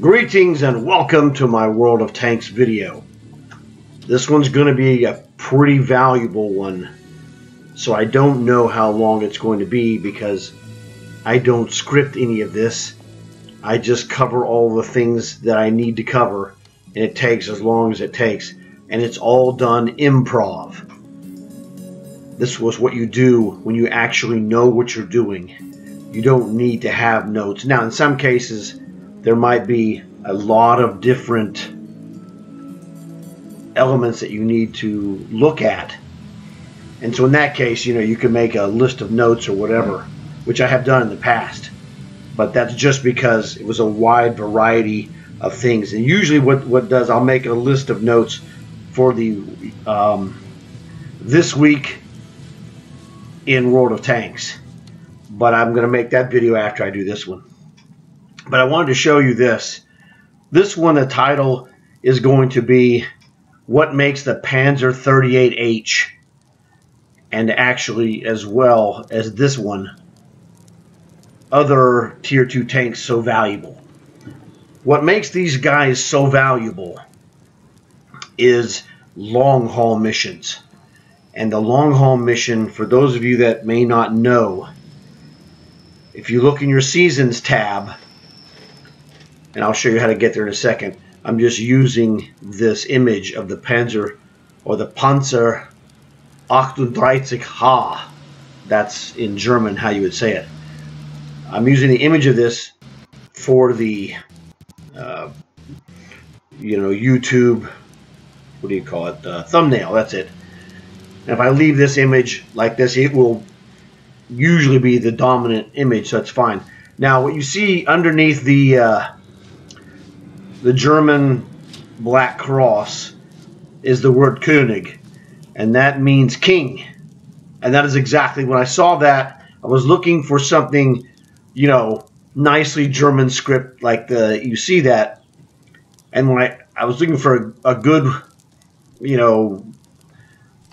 Greetings and welcome to my World of Tanks video. This one's going to be a pretty valuable one, so I don't know how long it's going to be because I don't script any of this. I just cover all the things that I need to cover, and it takes as long as it takes, and it's all done improv. This was what you do when you actually know what you're doing. You don't need to have notes. Now, in some cases, there might be a lot of different elements that you need to look at. And so in that case, you can make a list of notes or whatever, which I have done in the past. But that's just because it was a wide variety of things. And usually what does, I'll make a list of notes for the this week in World of Tanks. But I'm going to make that video after I do this one. But I wanted to show you this. This one, the title is going to be What Makes the Panzer 38H, and actually as well as this one, other Tier 2 tanks so valuable. What makes these guys so valuable is long-haul missions. And the long-haul mission, for those of you that may not know, if you look in your Seasons tab, and I'll show you how to get there in a second. I'm just using this image of the Panzer, or the Panzer 38H. That's in German how you would say it. I'm using the image of this for the, YouTube, what do you call it, thumbnail, that's it. And if I leave this image like this, it will usually be the dominant image, so it's fine. Now, what you see underneath the German black cross is the word König, and that means king. And that is exactly, when I saw that, I was looking for something, nicely German script like you see that. And when I was looking for a good,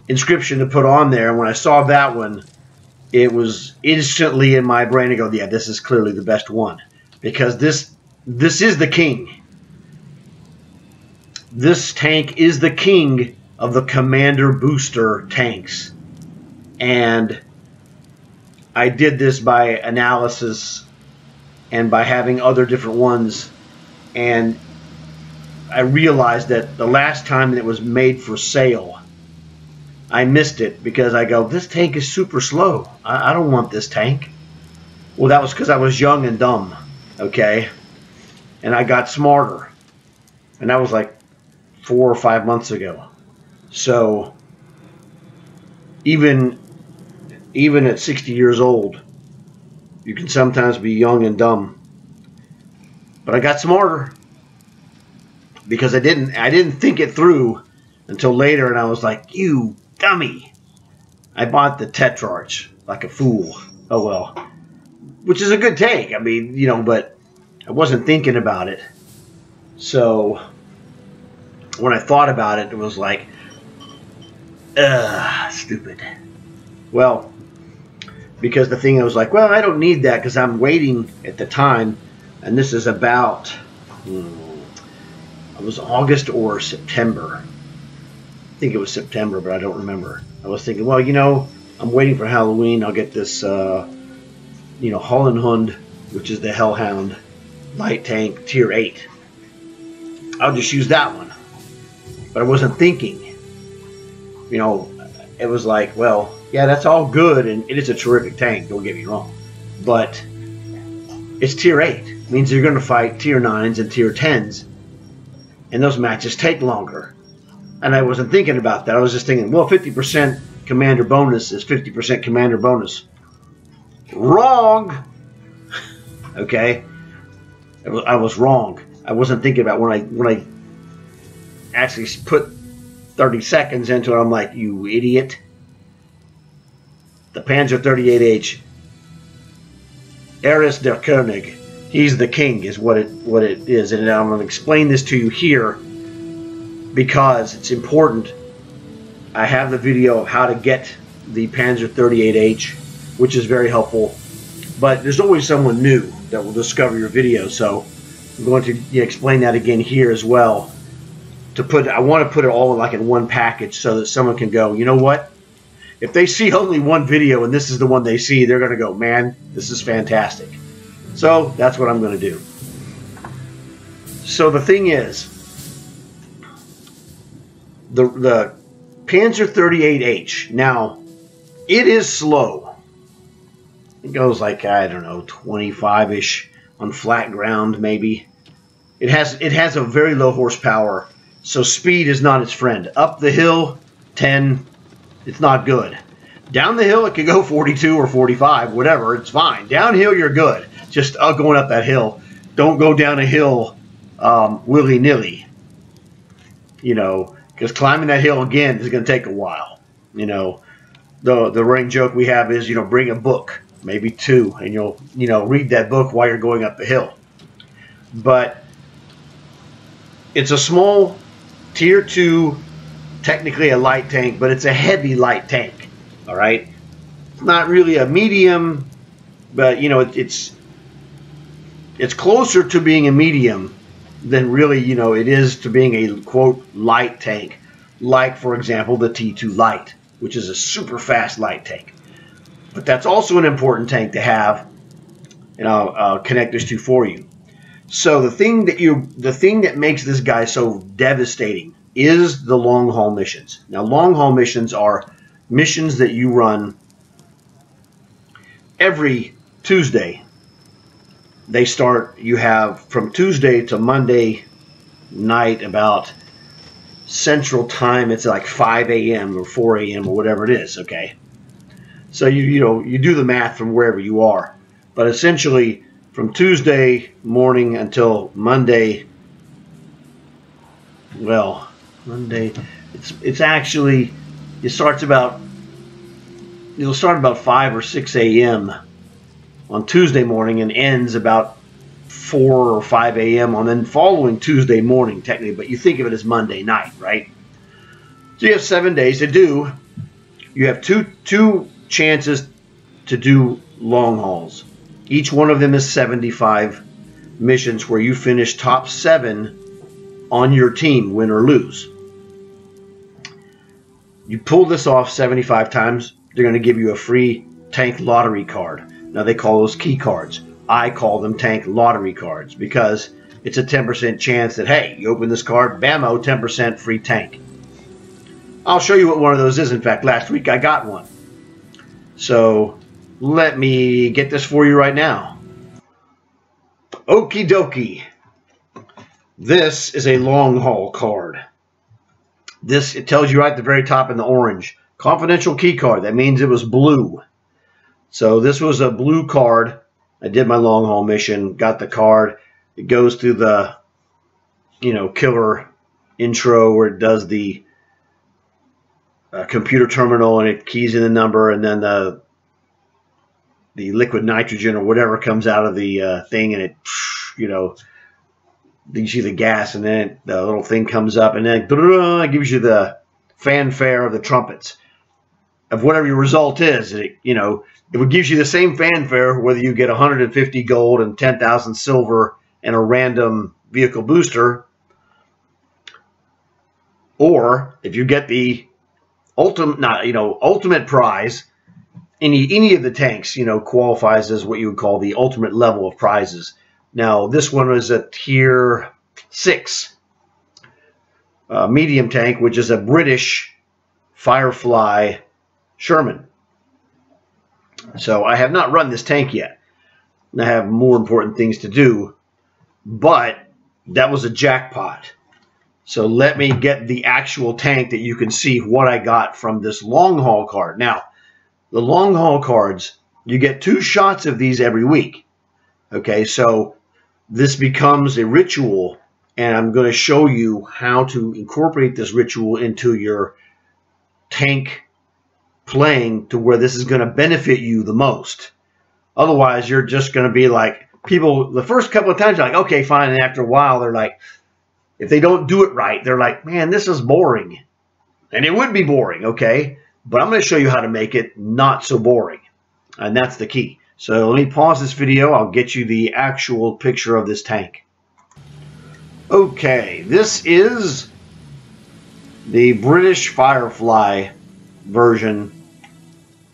inscription to put on there, and when I saw that one, it was instantly in my brain to go, yeah, this is clearly the best one, because this is the king. This tank is the king of the Commander booster tanks. And I did this by analysis and by having other different ones. And I realized that the last time it was made for sale, I missed it because I go, this tank is super slow. I don't want this tank. Well, that was because I was young and dumb, okay? And I got smarter. And that was like 4 or 5 months ago. So even at 60 years old, you can sometimes be young and dumb. But I got smarter because I didn't think it through until later, and I was like, you dummy. I bought the Tetrarch like a fool. Oh well. Which is a good take. I mean, but I wasn't thinking about it. So when I thought about it, it was like, stupid. Well, because the thing I was like, well, I don't need that because I'm waiting at the time, and this is about, it was August or September. I think it was September, but I don't remember. I was thinking, well, I'm waiting for Halloween. I'll get this, Hollenhund, which is the Hellhound light tank, Tier 8. I'll just use that one. But I wasn't thinking. It was like, well, yeah, that's all good, and it is a terrific tank, don't get me wrong. But it's Tier 8. It means you're going to fight Tier 9s and Tier 10s. And those matches take longer. And I wasn't thinking about that. I was just thinking, well, 50% commander bonus is 50% commander bonus. Wrong! Okay? I was wrong. I wasn't thinking about when I actually put 30 seconds into it, I'm like, you idiot. The Panzer 38H, ist der König. He's the king is what it is. And I'm going to explain this to you here because it's important. I have the video of how to get the Panzer 38H, which is very helpful. But there's always someone new that will discover your video. So I'm going to explain that again here as well. I want to put it all like in one package so that someone can go, you know what? If they see only one video and this is the one they see, they're going to go, man, this is fantastic. So that's what I'm going to do. So the thing is, the Panzer 38H, now, it is slow. It goes like, I don't know, 25-ish on flat ground, maybe. It has a very low horsepower, so speed is not its friend. Up the hill, 10, it's not good. Down the hill, it could go 42 or 45, whatever, it's fine. Downhill, you're good. Just going up that hill. Don't go down a hill willy-nilly. You know, because climbing that hill again is going to take a while. You know, the running joke we have is, you know, bring a book, maybe 2, and you'll, you know, read that book while you're going up the hill. But it's a small tier 2, technically a light tank, but it's a heavy light tank. All right, it's not really a medium, but you know, it's closer to being a medium than really, you know, it is to being a quote light tank, like for example the T2 Light, which is a super fast light tank. But that's also an important tank to have, and I'll connect this to for you. So the thing that makes this guy so devastating is the long haul missions. Now, long haul missions are missions that you run every Tuesday. They start, you have from Tuesday to Monday night about Central Time. It's like 5 a.m. or 4 a.m. or whatever it is, okay? So you do the math from wherever you are. But essentially, from Tuesday morning until Monday, well, Monday, it's actually, it'll start about 5 or 6 a.m. on Tuesday morning and ends about 4 or 5 a.m. on then following Tuesday morning, technically, but you think of it as Monday night, right? So you have 7 days to do. You have two chances to do long hauls. Each one of them is 75 missions where you finish top 7 on your team, win or lose. You pull this off 75 times, they're going to give you a free tank lottery card. Now they call those key cards. I call them tank lottery cards because it's a 10% chance that, hey, you open this card, bammo, 10% free tank. I'll show you what one of those is. In fact, last week I got one. So let me get this for you right now. Okie dokie. This is a long haul card. This, it tells you right at the very top in the orange. Confidential key card. That means it was blue. So this was a blue card. I did my long haul mission, got the card. It goes through the, you know, killer intro where it does the computer terminal and it keys in the number, and then the liquid nitrogen or whatever comes out of the thing, and it, you know, you see the gas, and then the little thing comes up, and then it gives you the fanfare of the trumpets of whatever your result is. It, you know, it would give you the same fanfare whether you get 150 gold and 10,000 silver and a random vehicle booster, or if you get the ultimate prize. Any of the tanks, you know, qualifies as what you would call the ultimate level of prizes. Now, this one was a tier 6 medium tank, which is a British Firefly Sherman. So I have not run this tank yet. I have more important things to do, but that was a jackpot. So let me get the actual tank that you can see what I got from this long haul card. Now, the long haul cards, you get 2 shots of these every week. Okay, so this becomes a ritual, and I'm going to show you how to incorporate this ritual into your tank playing to where this is going to benefit you the most. Otherwise, you're just going to be like, people, the first couple of times, you're like, okay, fine, and after a while, they're like, if they don't do it right, they're like, man, this is boring. And it would be boring, okay? But I'm going to show you how to make it not so boring. And that's the key. So let me pause this video. I'll get you the actual picture of this tank. Okay, this is the British Firefly version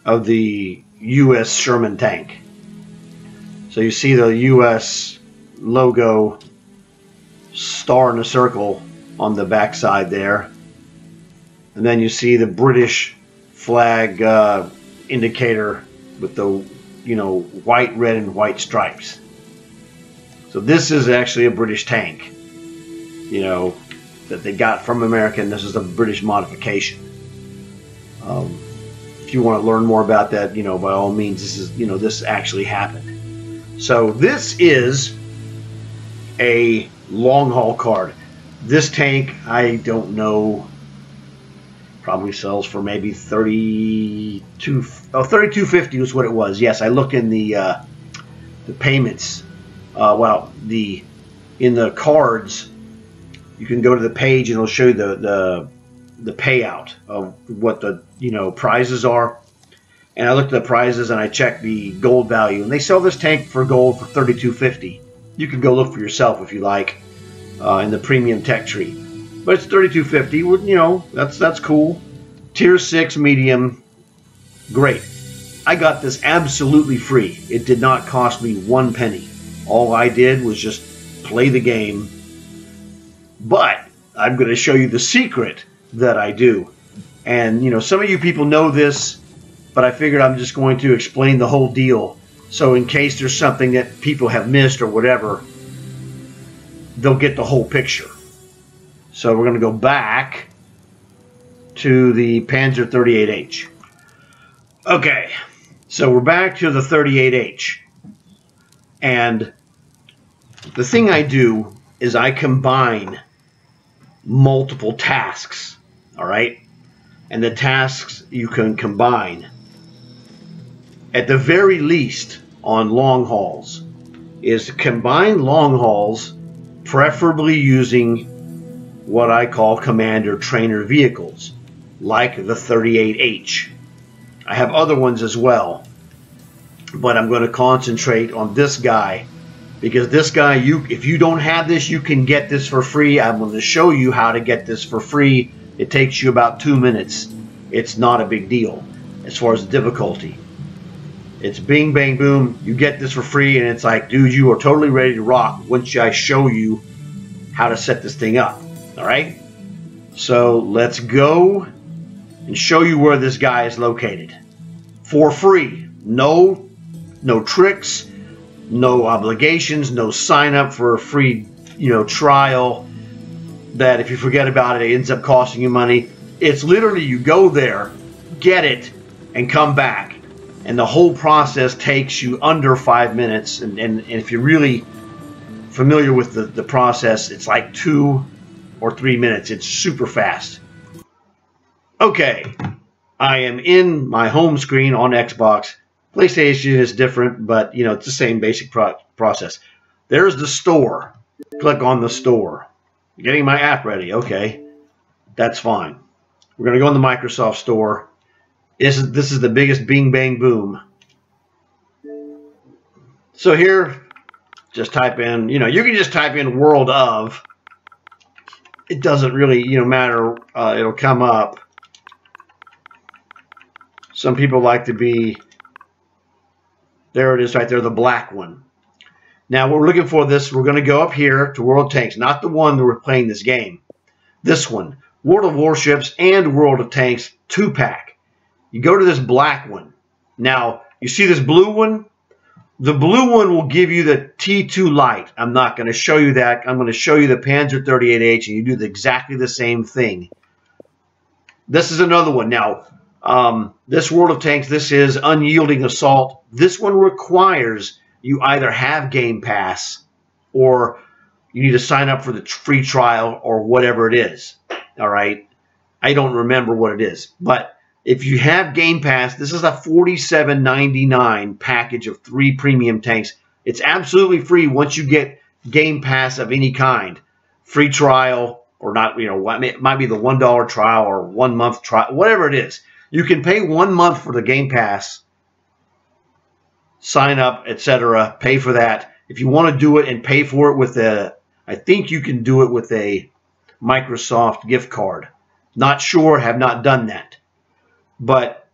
of the U.S. Sherman tank. So you see the U.S. logo, star in a circle on the backside there. And then you see the British flag indicator with the, white, red, and white stripes. So this is actually a British tank, that they got from America, and this is a British modification. If you want to learn more about that, by all means, this actually happened. So this is a long haul card. This tank, I don't know, probably sells for maybe $32.50 was what it was. Yes, I looked in the payments. In the cards, you can go to the page and it'll show you the payout of what the prizes are. And I looked at the prizes and I checked the gold value, and they sell this tank for gold for $32.50. You can go look for yourself if you like in the premium tech tree. But it's $32.50. That's cool. Tier 6 medium, great. I got this absolutely free. It did not cost me 1 penny. All I did was just play the game. But I'm going to show you the secret that I do. And, some of you people know this, but I figured I'm just going to explain the whole deal. So in case there's something that people have missed or whatever, they'll get the whole picture. So we're going to go back to the Panzer 38H. Okay, so we're back to the 38H. And the thing I do is I combine multiple tasks, all right? And the tasks you can combine, at the very least on long hauls, is to combine long hauls, preferably using what I call commander trainer vehicles, like the 38H. I have other ones as well, but I'm going to concentrate on this guy, because this guy, if you don't have this, you can get this for free. I'm going to show you how to get this for free. It takes you about 2 minutes. It's not a big deal as far as the difficulty. It's bing, bang, boom. You get this for free, and it's like, dude, you are totally ready to rock once I show you how to set this thing up. All right? So let's go and show you where this guy is located. For free. No tricks, no obligations, no sign up for a free, trial that if you forget about it, it ends up costing you money. It's literally you go there, get it, and come back. And the whole process takes you under 5 minutes. And if you're really familiar with the process, it's like 2 or 3 minutes. It's super fast. Okay, I am in my home screen on Xbox. PlayStation is different, but it's the same basic process. There's the store. Click on the store. Getting my app ready. Okay, that's fine. We're going to go in the Microsoft Store. This is the biggest bing bang boom. So here, just type in, you can just type in world of. It doesn't really, matter. It'll come up. Some people like to be, there it is right there, the black one. Now, what we're looking for we're going to go up here to World of Tanks, not the one that we're playing this game. This one, World of Warships and World of Tanks 2-pack. You go to this black one. Now, you see this blue one? The blue one will give you the T2 Light. I'm not going to show you that. I'm going to show you the Panzer 38H, and you do exactly the same thing. This is another one. Now, this World of Tanks, this is Unyielding Assault. This one requires you either have Game Pass or you need to sign up for the free trial or whatever it is. All right? I don't remember what it is. But if you have Game Pass, this is a $47.99 package of 3 premium tanks. It's absolutely free once you get Game Pass of any kind. Free trial or not, it might be the $1 trial or 1 month trial, whatever it is. You can pay 1 month for the Game Pass, sign up, etc., pay for that. If you want to do it and pay for it with the I think you can do it with a Microsoft gift card. Not sure, have not done that. But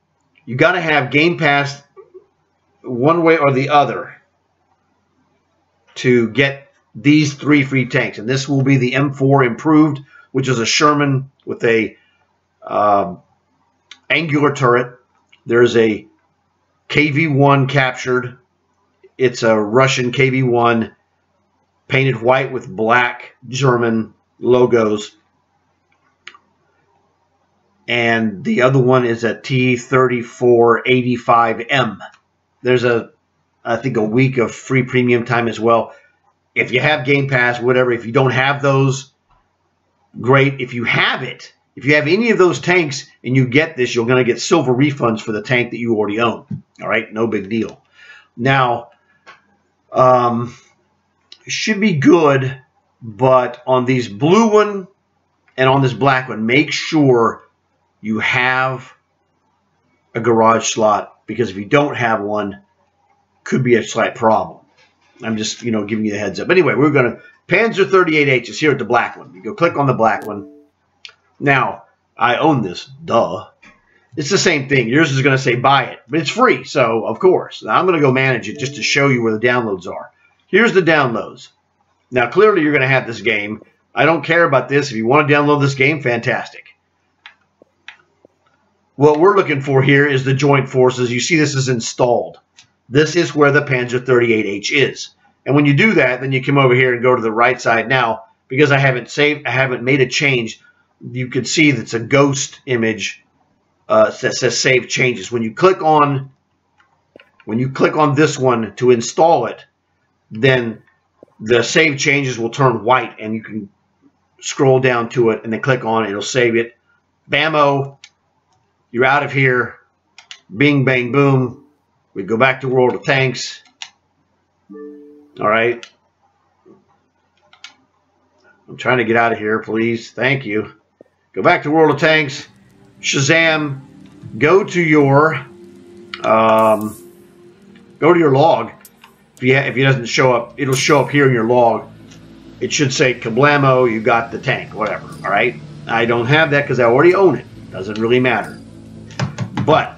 you got to have Game Pass one way or the other to get these 3 free tanks. And this will be the M4 Improved, which is a Sherman with a angular turret. There's a KV-1 captured. It's a Russian KV-1 painted white with black German logos. And the other one is a T-3485M. There's I think a week of free premium time as well. If you have Game Pass, whatever, if you don't have those, great. If you have it, if you have any of those tanks and you get this, you're going to get silver refunds for the tank that you already own. All right, no big deal. Now, it should be good, but on these blue one and on this black one, make sure you have a garage slot, because if you don't have one, could be a slight problem. I'm just, giving you the heads up. Anyway, we're going to Panzer 38H is here at the black one. You go click on the black one. Now, I own this, duh. It's the same thing. Yours is going to say buy it, but it's free, so of course. Now, I'm going to go manage it just to show you where the downloads are. Here's the downloads. Now, clearly you're going to have this game. I don't care about this. If you want to download this game, fantastic. What we're looking for here is the Joint Forces. You see this is installed. This is where the Panzer 38H is. And when you do that, then you come over here and go to the right side. Now, because I haven't made a change, you can see that's a ghost image that says Save Changes. When you click on this one to install it, then the Save Changes will turn white, and you can scroll down to it and then click on it. It'll save it. Bammo. You're out of here. Bing, bang, boom. We go back to World of Tanks. All right. I'm trying to get out of here, please. Thank you. Go back to World of Tanks. Shazam. Go to your log. If it doesn't show up, it'll show up here in your log. It should say Kablamo, you got the tank, whatever. All right. I don't have that because I already own it. Doesn't really matter. But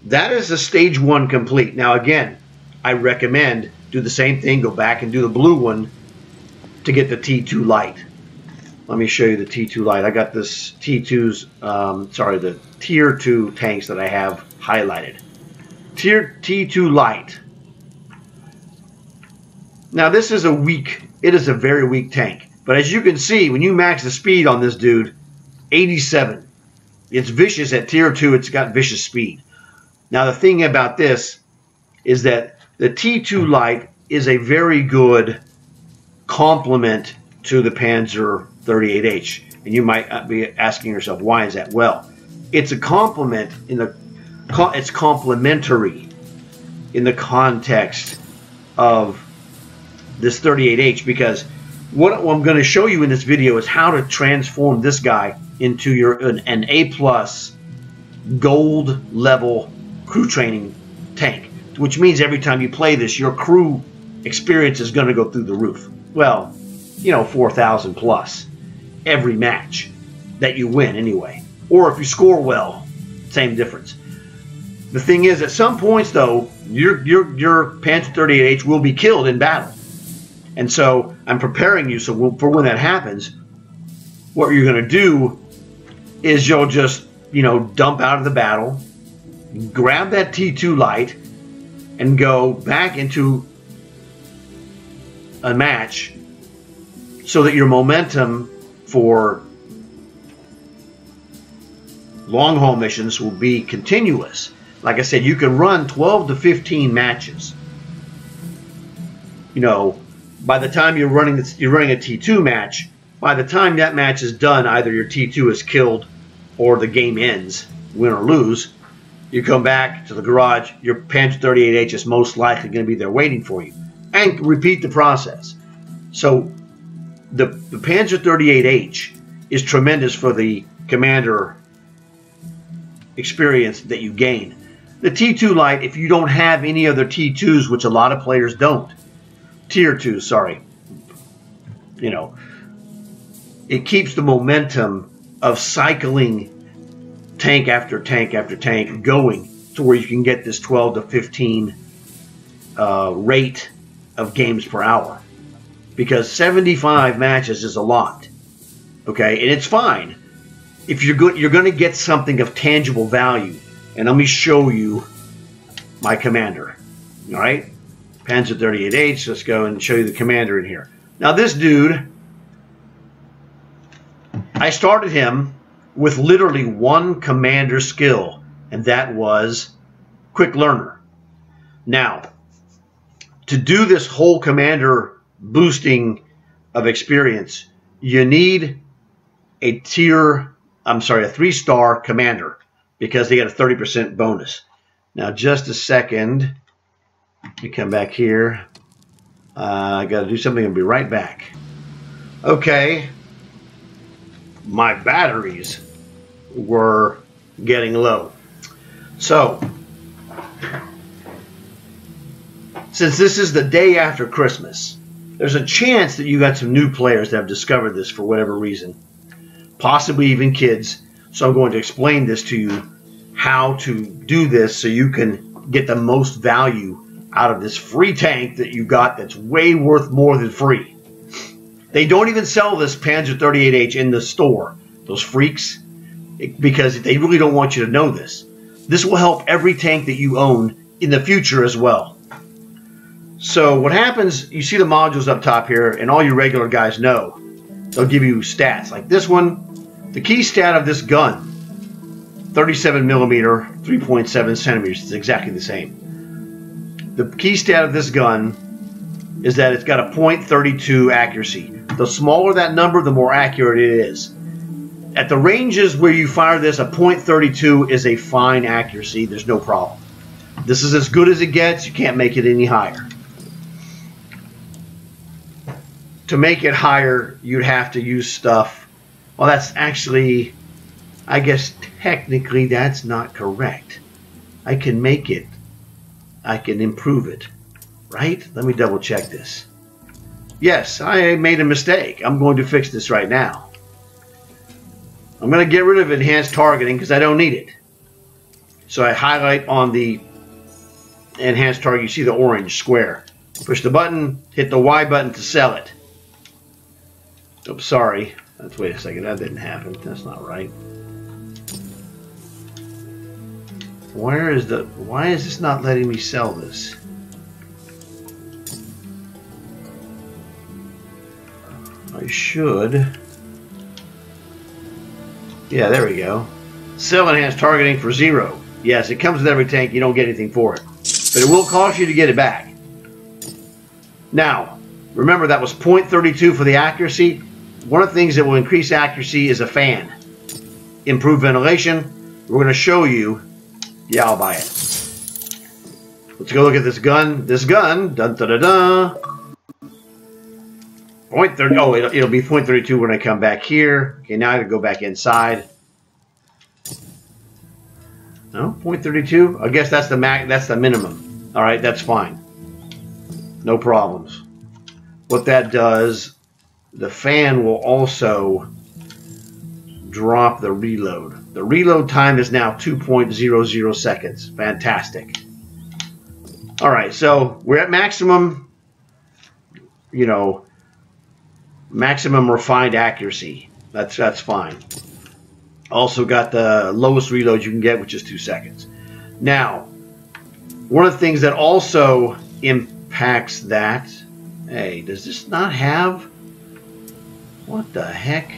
that is the stage 1 complete. Now again, I recommend do the same thing. Go back and do the blue one to get the T2 light. Let me show you the T2 light. I got this T2's, the Tier 2 tanks that I have highlighted. T2 light. Now this is it is a very weak tank. But as you can see, when you max the speed on this dude, 87. It's vicious at Tier 2. It's got vicious speed. Now, the thing about this is that the T2 light is a very good complement to the Panzer 38H. And you might be asking yourself, why is that? Well, it's a complement it's complementary in the context of this 38H, because what I'm going to show you in this video is how to transform this guy into an A+ gold level crew training tank, which means every time you play this, your crew experience is going to go through the roof. Well, 4,000 plus every match that you win anyway. Or if you score well, same difference. The thing is, at some points though, your Panzer 38H will be killed in battle. And so I'm preparing you for when that happens. What you're going to do is you'll just, dump out of the battle, grab that T2 light, and go back into a match so that your momentum for long haul missions will be continuous. Like I said, you can run 12 to 15 matches. By the time you're running a T2 match, by the time that match is done, either your T2 is killed or the game ends, win or lose. You come back to the garage, your Panzer 38H is most likely going to be there waiting for you. And repeat the process. So the Panzer 38H is tremendous for the commander experience that you gain. The T2 light, if you don't have any other T2s, which a lot of players don't, Tier 2, sorry. If you know, it keeps the momentum of cycling tank after tank after tank going to where you can get this 12 to 15 rate of games per hour. Because 75 matches is a lot. Okay, and it's fine. If you're good, you're going to get something of tangible value. And let me show you my commander. All right, Panzer 38H. Let's go and show you the commander in here. Now this dude, I started him with literally one commander skill, and that was quick learner. Now, to do this whole commander boosting of experience, you need a 3-star commander, because they get a 30% bonus. Now, just a second. Let me come back here. I got to do something and be right back. Okay. My batteries were getting low. So, since this is the day after Christmas, there's a chance that you got some new players that have discovered this for whatever reason. Possibly even kids. So I'm going to explain this to you, how to do this so you can get the most value out of this free tank that you got that's way worth more than free. They don't even sell this Panzer 38H in the store, those freaks, because they really don't want you to know this. This will help every tank that you own in the future as well. So what happens, you see the modules up top here, and all your regular guys know. They'll give you stats. Like this one, the key stat of this gun, 37 millimeter, 3.7 centimeters. It's exactly the same. The key stat of this gun is that it's got a .32 accuracy. The smaller that number, the more accurate it is. At the ranges where you fire this, a .32 is a fine accuracy. There's no problem. This is as good as it gets. You can't make it any higher. To make it higher, you'd have to use stuff. Well, that's actually, I guess technically that's not correct. I can make it. I can improve it. Right? Let me double check this. Yes, I made a mistake. I'm going to fix this right now. I'm going to get rid of enhanced targeting because I don't need it. So I highlight on the enhanced target. You see the orange square. Push the button, hit the Y button to sell it. Oops, sorry. Let's wait a second. That didn't happen. That's not right. Why is this not letting me sell this? I should. Yeah, there we go. Sell enhanced targeting for 0. Yes, it comes with every tank. You don't get anything for it. But it will cost you to get it back. Now, remember that was .32 for the accuracy. One of the things that will increase accuracy is a fan. Improve ventilation. We're going to show you. Yeah, I'll buy it. Let's go look at this gun. This gun. Dun, dun, dun, dun. .30. Oh, it'll be .32 when I come back here. Okay, now I have to go back inside. No, .32. I guess that's the max. That's the minimum. All right, that's fine. No problems. What that does, the fan will also drop the reload. The reload time is now 2.00 seconds. Fantastic. All right, so we're at maximum, you know, maximum refined accuracy. That's fine. Also got the lowest reload you can get, which is 2 seconds. Now, one of the things that also impacts that, hey, does this not have, what the heck?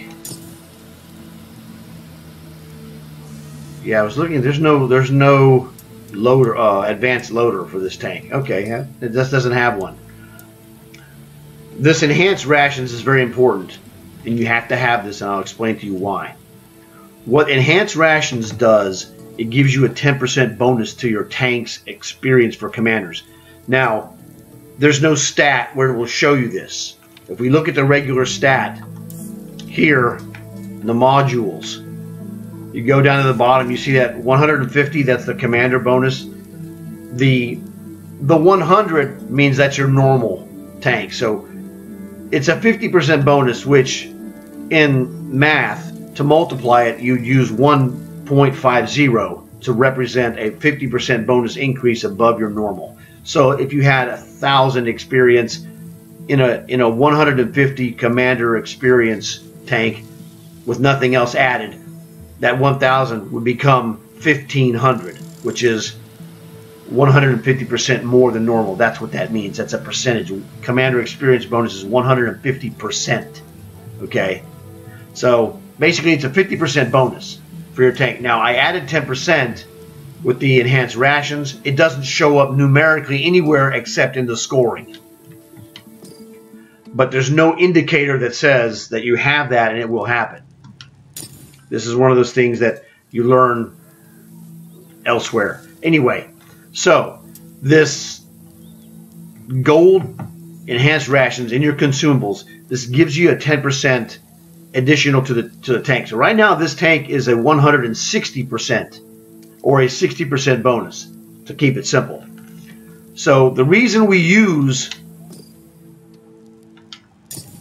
Yeah, I was looking, there's no loader, advanced loader for this tank. Okay, it just doesn't have one. This enhanced rations is very important, and you have to have this, and I'll explain to you why. What enhanced rations does, it gives you a 10% bonus to your tank's experience for commanders. Now, there's no stat where it will show you this. If we look at the regular stat here, the modules, you go down to the bottom, you see that 150, that's the commander bonus. The 100 means that's your normal tank. So it's a 50% bonus, which in math, to multiply it, you'd use 1.50 to represent a 50% bonus increase above your normal. So if you had 1,000 experience in a 150 commander experience tank with nothing else added, that 1,000 would become 1,500, which is 150% more than normal. That's what that means. That's a percentage. Commander experience bonus is 150%. Okay, so basically it's a 50% bonus for your tank. Now I added 10% with the enhanced rations. It doesn't show up numerically anywhere except in the scoring. But there's no indicator that says that you have that and it will happen. This is one of those things that you learn elsewhere. Anyway, so this gold enhanced rations in your consumables, this gives you a 10% additional to the tank. So right now this tank is a 160% or a 60% bonus, to keep it simple. So the reason we use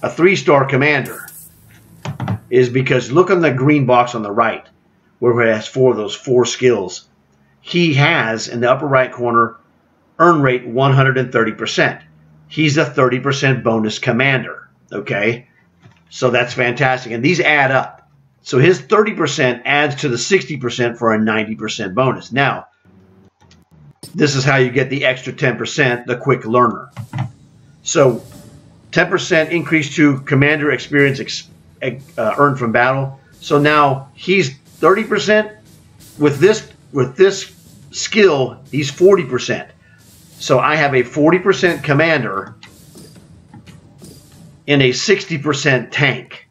a 3-star commander is because look on the green box on the right where it has those 4 skills. He has in the upper right corner earn rate 130%. He's a 30% bonus commander. Okay, so that's fantastic, and these add up. So his 30% adds to the 60% for a 90% bonus. Now, this is how you get the extra 10%, the quick learner. So 10% increase to commander experience earned from battle. So now he's 30%. With this skill, he's 40%. So I have a 40% commander in a 60% tank.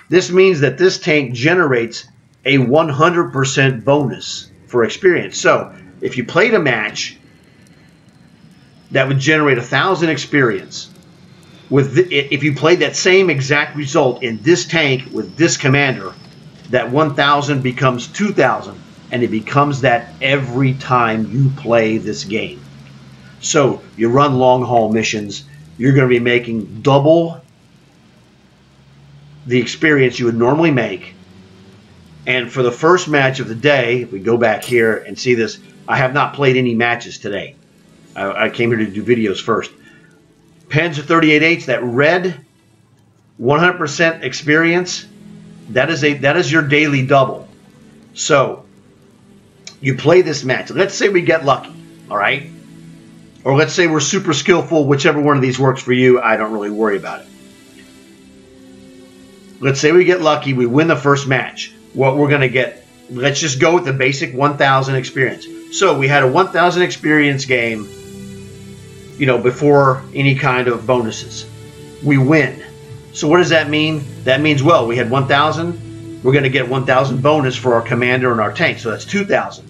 This means that this tank generates a 100% bonus for experience. So if you played a match that would generate 1,000 experience, if you played that same exact result in this tank with this commander, that 1,000 becomes 2,000, and it becomes that every time you play this game. So you run long haul missions, you're going to be making double the experience you would normally make. And for the first match of the day, if we go back here and see this, I have not played any matches today. I came here to do videos first. Panzer 38H, that red 100% experience, that is your daily double. So you play this match. Let's say we get lucky, all right? Or let's say we're super skillful, whichever one of these works for you, I don't really worry about it. Let's say we get lucky, we win the first match. What we're going to get, let's just go with the basic 1,000 experience. So we had a 1,000 experience game, you know, before any kind of bonuses. We win. So what does that mean? That means, well, we had 1,000. We're going to get 1,000 bonus for our commander and our tank. So that's 2,000.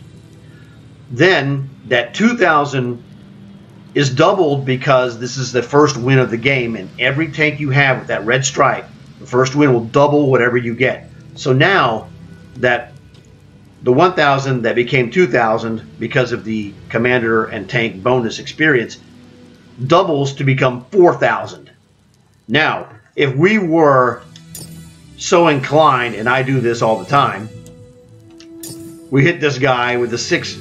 Then that 2,000 is doubled because this is the first win of the game. And every tank you have with that red stripe, the first win will double whatever you get. So now that the 1,000 that became 2,000 because of the commander and tank bonus experience doubles to become 4,000. Now, if we were so inclined, and I do this all the time, we hit this guy with a six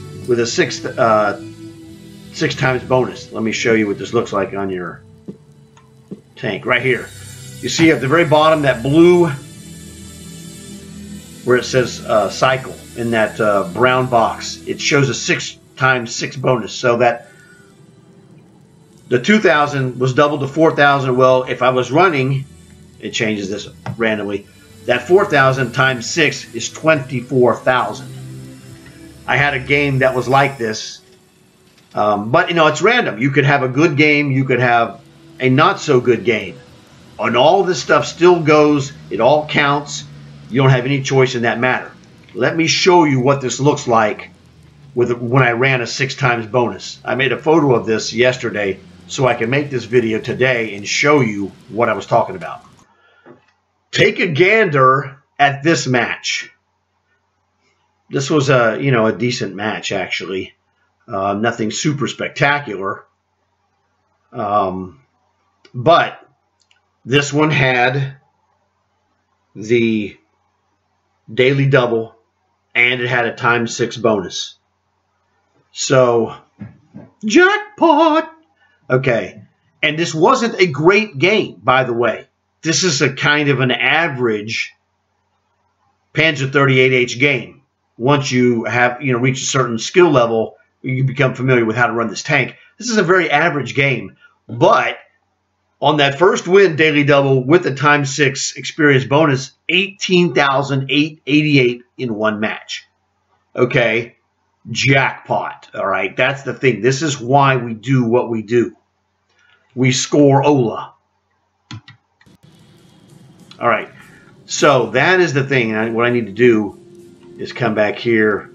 times bonus. Let me show you what this looks like on your tank right here. You see at the very bottom that blue where it says cycle in that brown box. It shows a 6 times 6 bonus, so that the 2,000 was doubled to 4,000. Well, if I was running, it changes this randomly. That 4,000 times 6 is 24,000. I had a game that was like this, but you know, it's random. You could have a good game, you could have a not so good game, and all this stuff still goes. It all counts. You don't have any choice in that matter. Let me show you what this looks like when I ran a 6 times bonus. I made a photo of this yesterday so I can make this video today and show you what I was talking about. Take a gander at this match. This was a decent match, actually. Nothing super spectacular. But But this one had the daily double, and it had a ×6 bonus. So, jackpot! Okay, and this wasn't a great game, by the way. This is a kind of an average Panzer 38H game. Once you have, reach a certain skill level, you become familiar with how to run this tank. This is a very average game, but on that first win, daily double, with the ×6 experience bonus, 18,888 in one match. Okay, jackpot, all right? That's the thing. This is why we do what we do. We score Ola. All right, so that is the thing. And what I need to do is come back here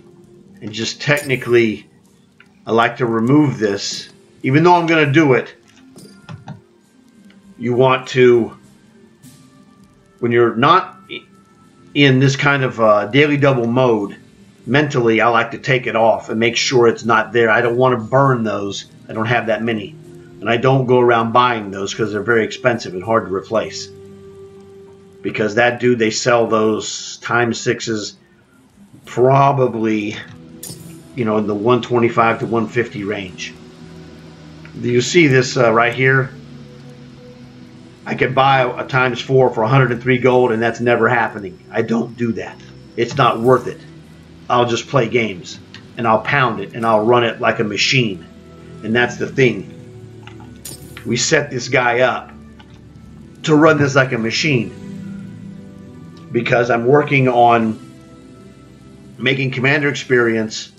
and just technically, I like to remove this. Even though I'm going to do it, you want to, when you're not in this kind of daily double mode, mentally I like to take it off and make sure it's not there. I don't want to burn those. I don't have that many. And I don't go around buying those because they're very expensive and hard to replace. Because that dude, they sell those ×6s probably, in the 125 to 150 range. Do you see this right here? I could buy a ×4 for 103 gold, and that's never happening. I don't do that. It's not worth it. I'll just play games, and I'll pound it, and I'll run it like a machine. And that's the thing. We set this guy up to run this like a machine because I'm working on making commander experience,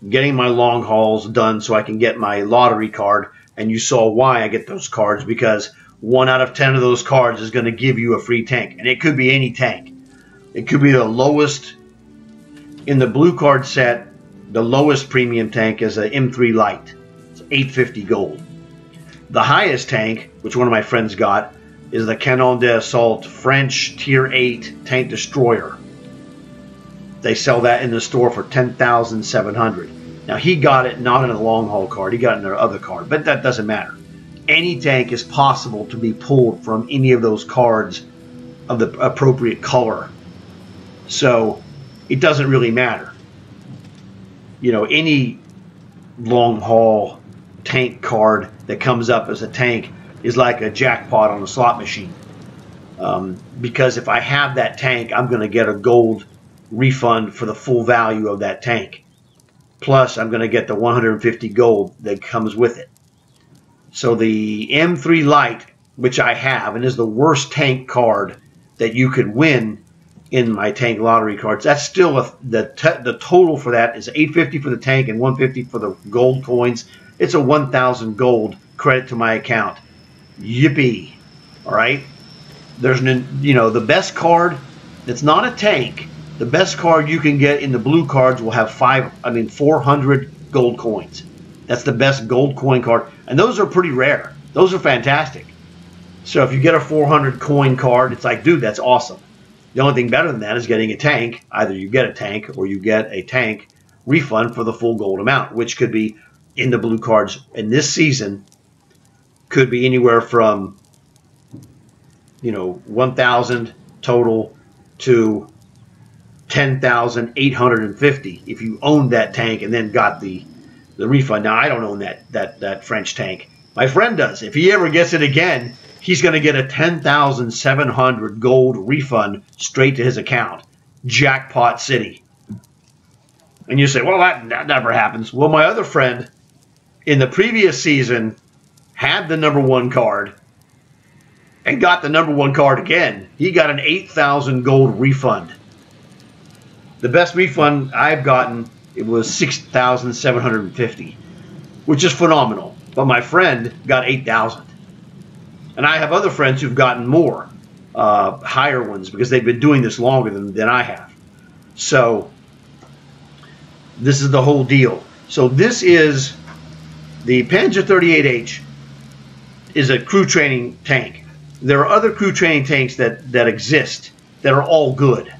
getting my long hauls done so I can get my lottery card. And you saw why I get those cards, because 1 out of 10 of those cards is going to give you a free tank. And it could be any tank. It could be the lowest. In the blue card set, the lowest premium tank is an M3 Light. It's 850 gold. The highest tank, which one of my friends got, is the Canon d'Assault French Tier 8 Tank Destroyer. They sell that in the store for 10,700. Now, he got it not in a long haul card. He got it in their other card, but that doesn't matter. Any tank is possible to be pulled from any of those cards of the appropriate color. So it doesn't really matter. Any long haul tank card that comes up as a tank is like a jackpot on a slot machine. Because if I have that tank, I'm going to get a gold refund for the full value of that tank. Plus, I'm going to get the 150 gold that comes with it. So the M3 Light, which I have, and is the worst tank card that you could win in my tank lottery cards, that's still the total for that is 850 for the tank and 150 for the gold coins. It's a 1,000 gold credit to my account. Yippee! All right. There's the best card that's not a tank. The best card you can get in the blue cards will have 400 gold coins. That's the best gold coin card, and those are pretty rare. Those are fantastic. So if you get a 400 coin card, it's like, dude, that's awesome. The only thing better than that is getting a tank. Either you get a tank or you get a tank refund for the full gold amount, which could be in the blue cards in this season. Could be anywhere from 1,000 total to 10,850 if you owned that tank and then got the refund. Now, I don't own that French tank. My friend does. If he ever gets it again, he's going to get a 10,700 gold refund straight to his account. Jackpot City. And you say, well, that never happens. Well, my other friend in the previous season had the #1 card and got the #1 card again. He got an 8,000 gold refund. The best refund I've gotten, it was 6,750, which is phenomenal. But my friend got 8,000. And I have other friends who've gotten more, higher ones, because they've been doing this longer than I have. So this is the whole deal. So this is the Panzer 38H is a crew training tank. There are other crew training tanks that exist that are all good.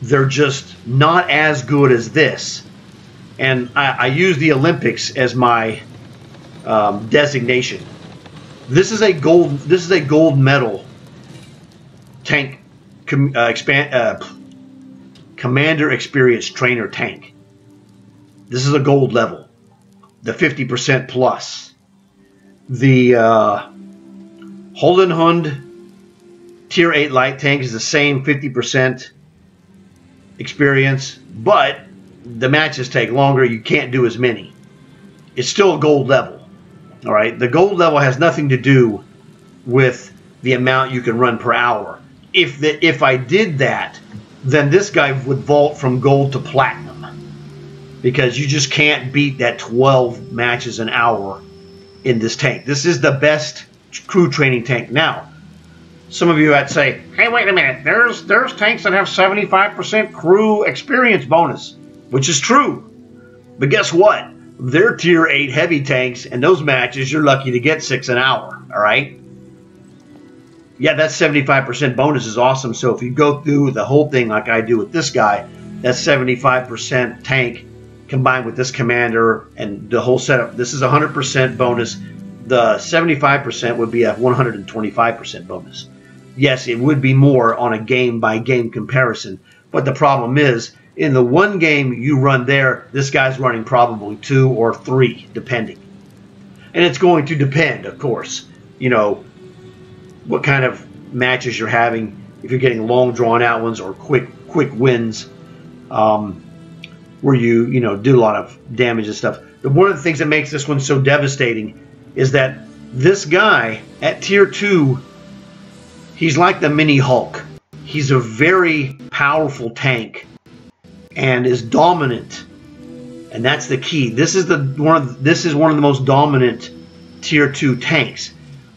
They're just not as good as this. And I use the Olympics as my designation. This is a gold medal tank commander experience trainer tank. This is a gold level, the 50% plus. The Holden Hund Tier 8 light tank is the same 50% experience, but the matches take longer. You can't do as many. It's still a gold level. All right, the gold level has nothing to do with the amount you can run per hour. If I did that, then this guy would vault from gold to platinum, because you just can't beat that 12 matches an hour in this tank. This is the best crew training tank. Now, some of you might say, hey, wait a minute, there's tanks that have 75% crew experience bonus, which is true. But guess what? They're tier 8 heavy tanks, and those matches you're lucky to get 6 an hour, all right? Yeah, that 75% bonus is awesome. So if you go through the whole thing like I do with this guy, that 75% tank combined with this commander and the whole setup, this is 100% bonus. The 75% would be a 125% bonus. Yes, it would be more on a game-by-game comparison, but the problem is, in the one game you run there, this guy's running probably 2 or 3, depending. And it's going to depend, of course, you know, what kind of matches you're having, if you're getting long drawn-out ones or quick wins, where you know, do a lot of damage and stuff. But one of the things that makes this one so devastating is that this guy at tier 2, he's like the mini Hulk. He's a very powerful tank and is dominant, and that's the key. This is one of the most dominant tier 2 tanks.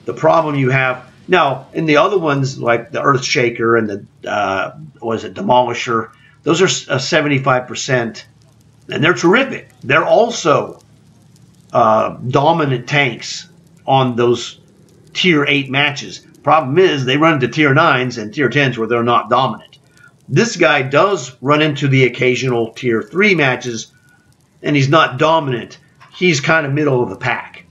The problem you have now in the other ones, like the Earthshaker and the Demolisher, those are 75%, and they're terrific. They're also dominant tanks on those tier 8 matches. Problem is, they run into tier 9s and tier 10s where they're not dominant. This guy does run into the occasional tier 3 matches, and he's not dominant. He's kind of middle of the pack.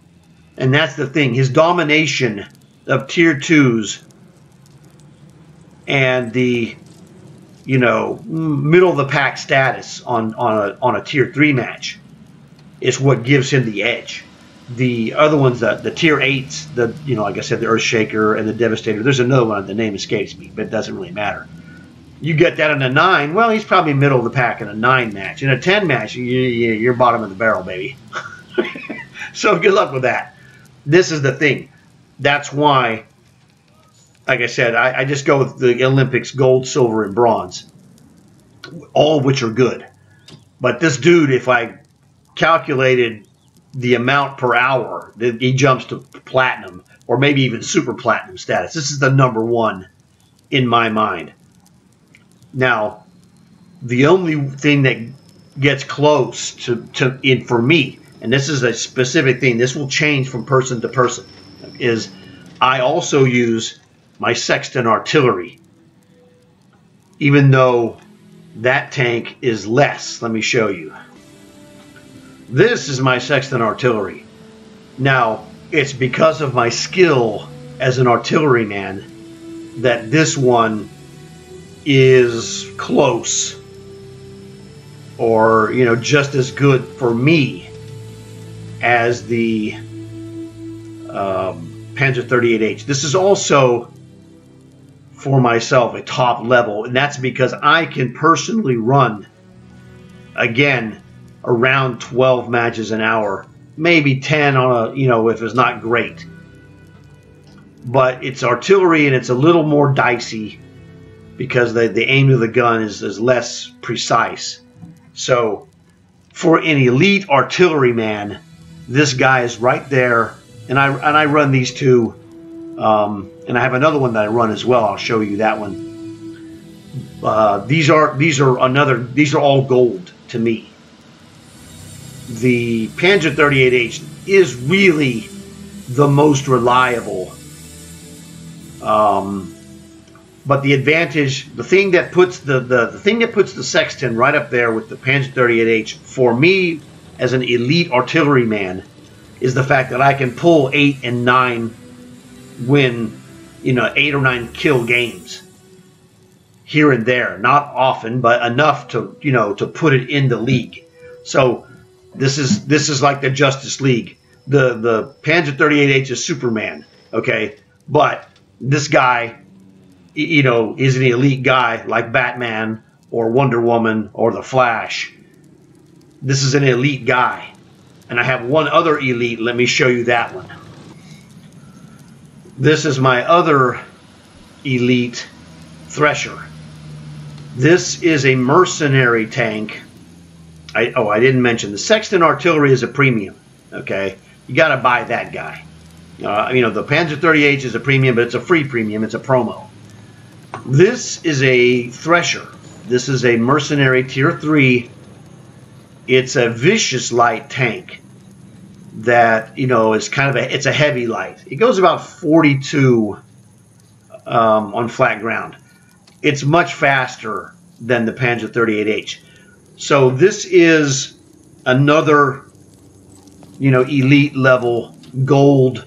And that's the thing. His domination of tier 2s and the, you know, middle of the pack status on a tier 3 match is what gives him the edge. The other ones, the tier 8s, you know, like I said, the Earthshaker and the Devastator. There's another one, the name escapes me, but it doesn't really matter. You get that in a 9, well, he's probably middle of the pack in a 9 match. In a 10 match, you're bottom of the barrel, baby. So good luck with that. This is the thing. That's why, like I said, I just go with the Olympics gold, silver, and bronze, all of which are good. But this dude, if I calculated the amount per hour that he jumps to platinum, or maybe even super platinum status, this is the #1 in my mind. Now, the only thing that gets close to for me, and this is a specific thing, this will change from person to person, is I also use my Sexton artillery, even though that tank is less. Let me show you. This is my Sexton artillery. Now, it's because of my skill as an artilleryman that this one is close, or, you know, just as good for me as the Panzer 38H. This is also, for myself, a top level, and that's because I can personally run, again, around 12 matches an hour, maybe 10 on a, you know, if it's not great. But it's artillery, and it's a little more dicey because the aim of the gun is less precise. So for an elite artilleryman, this guy is right there. And I run these two, and I have another one that I run as well. I'll show you that one. These are all gold to me. The Panzer 38H is really the most reliable. But the advantage, the thing that puts the Sexton right up there with the Panzer 38H for me as an elite artilleryman is the fact that I can pull 8 and 9 win, 8 or 9 kill games here and there. Not often, but enough to, to put it in the league. So this is like the Justice League. The Panzer 38H is Superman, okay? But this guy, is an elite guy like Batman or Wonder Woman or the Flash. This is an elite guy. And I have one other elite. Let me show you that one. This is my other elite, Thresher. This is a mercenary tank. I didn't mention the Sexton artillery is a premium. Okay, you got to buy that guy. The Panzer 38 is a premium, but it's a free premium. It's a promo. This is a Thresher. This is a mercenary tier 3. It's a vicious light tank that, is kind of it's a heavy light. It goes about 42 on flat ground. It's much faster than the Panzer 38H. So this is another, elite level gold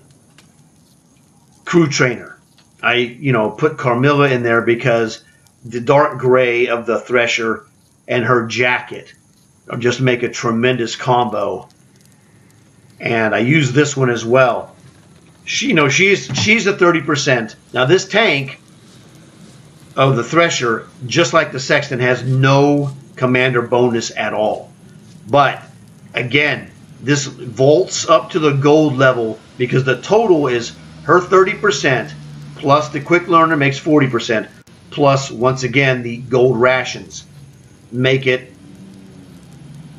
crew trainer. I, put Carmilla in there because the dark gray of the Thresher and her jacket just make a tremendous combo. And I use this one as well. She's a 30%. Now this tank of the Thresher, just like the Sexton, has no commander bonus at all. But again, this vaults up to the gold level because the total is her 30% plus the quick learner makes 40%, plus once again the gold rations make it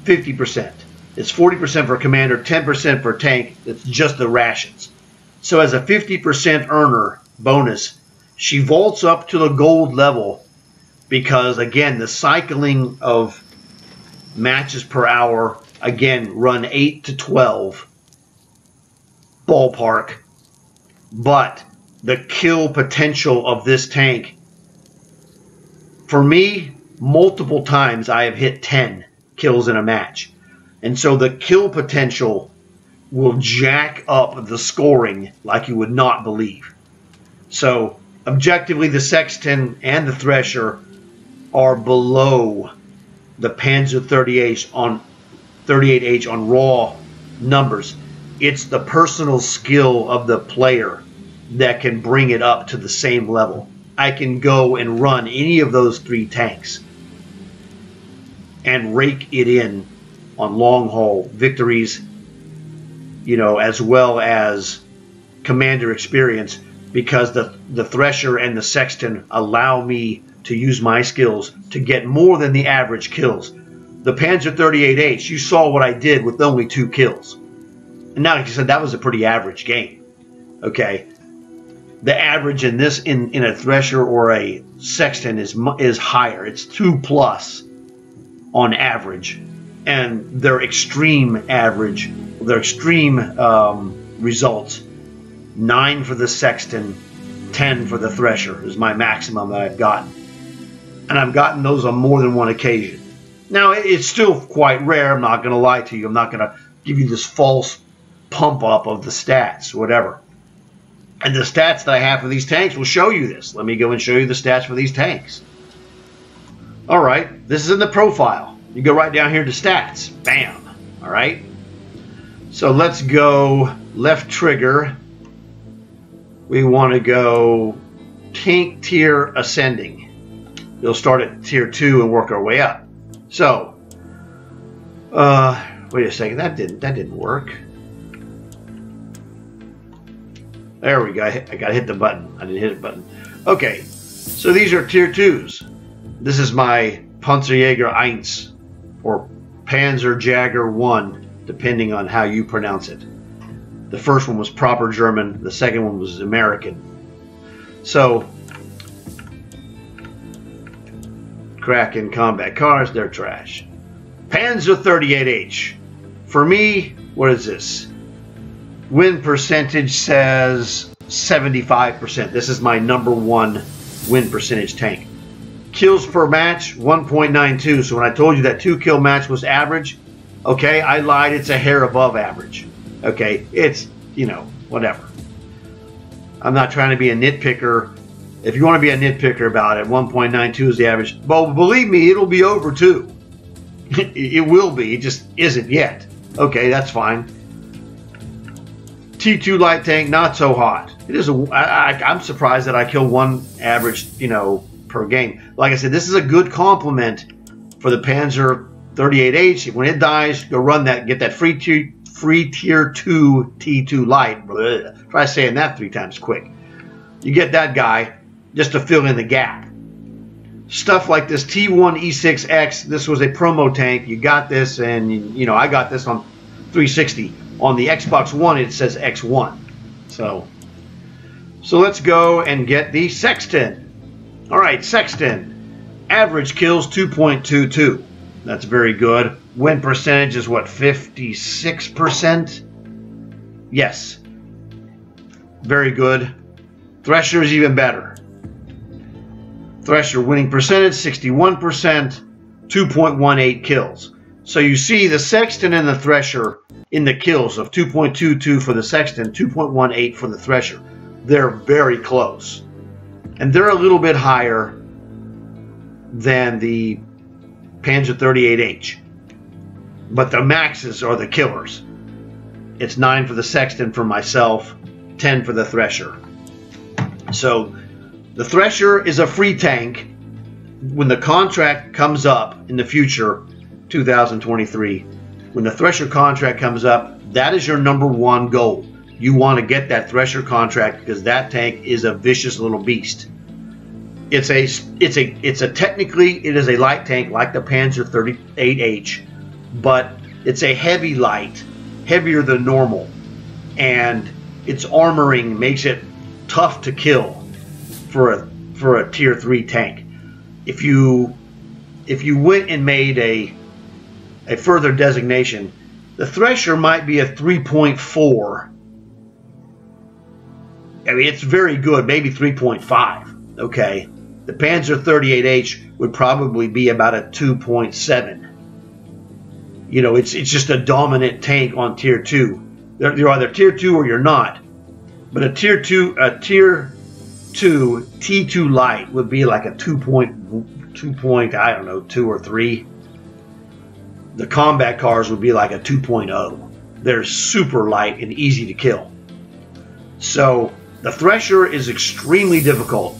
50%. It's 40% for commander, 10% for tank. It's just the rations. So as a 50% earner bonus, she vaults up to the gold level because, again, the cycling of matches per hour, again, run 8 to 12 ballpark. But the kill potential of this tank, for me, multiple times I have hit 10 kills in a match. And so the kill potential will jack up the scoring like you would not believe. So objectively, the Sexton and the Thresher are below the Panzer 38H on raw numbers. It's the personal skill of the player that can bring it up to the same level. I can go and run any of those 3 tanks and rake it in on long haul victories, as well as commander experience, because the Thresher and the Sexton allow me to use my skills to get more than the average kills. The Panzer 38H, you saw what I did with only 2 kills. And now, like you said, that was a pretty average game. Okay. The average in this, in a Thresher or a Sexton is higher. It's 2+ on average. And their extreme average, their extreme results, 9 for the Sexton, 10 for the Thresher is my maximum that I've gotten. And I've gotten those on more than one occasion. Now, it's still quite rare. I'm not going to lie to you. I'm not going to give you this false pump up of the stats, whatever. And the stats that I have for these tanks will show you this. Let me go and show you the stats for these tanks. All right, this is in the profile. You go right down here to stats. Bam. All right. So let's go left trigger. We want to go tank tier ascending. We'll start at tier 2 and work our way up. So, wait a second. That didn't work. There we go. I got to hit the button. I didn't hit the button. Okay. So these are tier 2s. This is my Panzerjäger 1 or Panzer Jagger 1, depending on how you pronounce it. The first one was proper German. The second one was American. So, Kraken combat cars, they're trash. Panzer 38H. For me, what is this? Win percentage says 75%. This is my #1 win percentage tank. Kills per match, 1.92. So when I told you that 2-kill match was average, okay, I lied. It's a hair above average. Okay, it's, whatever. I'm not trying to be a nitpicker. If you want to be a nitpicker about it, 1.92 is the average. But believe me, it'll be over 2. It will be. It just isn't yet. Okay, that's fine. T2 light tank, not so hot. It is. I'm surprised that I kill 1 average, per game. Like I said, this is a good compliment for the Panzer 38H. When it dies, go run that, get that free tier 2 T2 light. Blech. Try saying that 3 times quick. You get that guy just to fill in the gap. Stuff like this T1 E6X, this was a promo tank. You got this, and I got this on 360. On the Xbox One, it says X1. So let's go and get the Sexton. All right, Sexton. Average kills 2.22. That's very good. Win percentage is what, 56%? Yes. Very good. Thresher is even better. Thresher winning percentage, 61%, 2.18 kills. So you see the Sexton and the Thresher in the kills of 2.22 for the Sexton, 2.18 for the Thresher. They're very close. And they're a little bit higher than the Panzer 38H. But the maxes are the killers. It's 9 for the Sexton for myself, 10 for the Thresher. So the Thresher is a free tank. When the contract comes up in the future, 2023, when the Thresher contract comes up, that is your #1 goal. You want to get that Thresher contract because that tank is a vicious little beast. Technically it is a light tank like the Panzer 38H, but it's a heavy light, heavier than normal, and its armoring makes it tough to kill for a tier 3 tank. If you went and made a further designation, the Thresher might be a 3.4. I mean, it's very good, maybe 3.5. Okay, the Panzer 38H would probably be about a 2.7. It's just a dominant tank on tier 2. You're either tier 2 or you're not. But a tier 2 T2 light would be like a 2.2, I don't know, 2 or 3. The combat cars would be like a 2.0. They're super light and easy to kill. So the Thresher is extremely difficult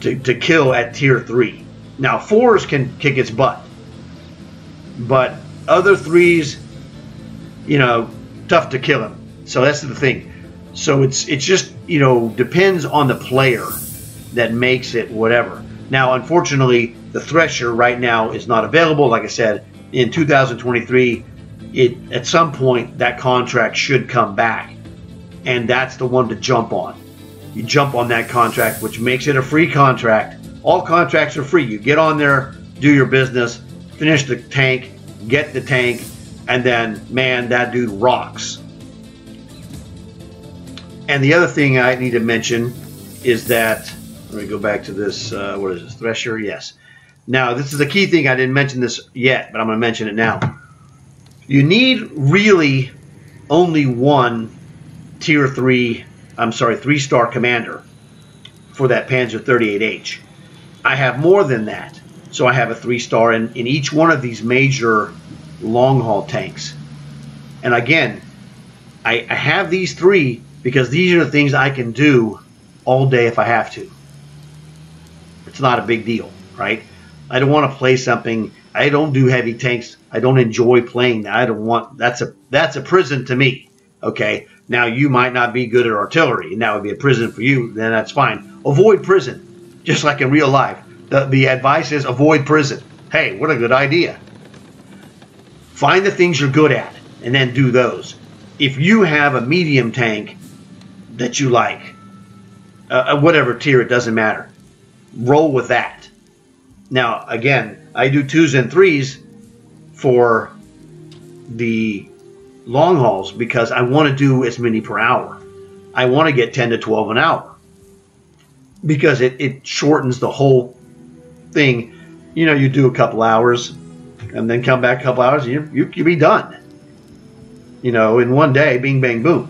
to kill at tier 3. Now 4s can kick its butt, but other 3s, tough to kill them. So that's the thing. So it's just depends on the player that makes it whatever. Now unfortunately the Thresher right now is not available. Like I said, in 2023, at some point that contract should come back, and that's the one to jump on. You jump on that contract, which makes it a free contract. All contracts are free. You get on there, do your business, finish the tank, get the tank, and then, man, that dude rocks. And the other thing I need to mention is that, let me go back to this, what is this, Thresher? Yes. Now, this is a key thing. I didn't mention this yet, but I'm going to mention it now. You need really only one tier 3-star commander for that Panzer 38H. I have more than that. So I have a 3-star in each one of these major long-haul tanks. And again, I have these 3 because these are the things I can do all day if I have to. It's not a big deal, right? I don't want to play something. I don't do heavy tanks. I don't enjoy playing that. I don't want, that's a prison to me. Okay, now you might not be good at artillery, and that would be a prison for you. Then that's fine. Avoid prison, just like in real life. The advice is avoid prison. Hey, what a good idea. Find the things you're good at, and then do those. If you have a medium tank that you like, whatever tier, it doesn't matter. Roll with that. Now, again, I do 2s and 3s for the long hauls because I want to do as many per hour. I want to get 10 to 12 an hour because it shortens the whole thing. You do a couple hours and then come back a couple hours and you can be done. In one day, bing, bang, boom.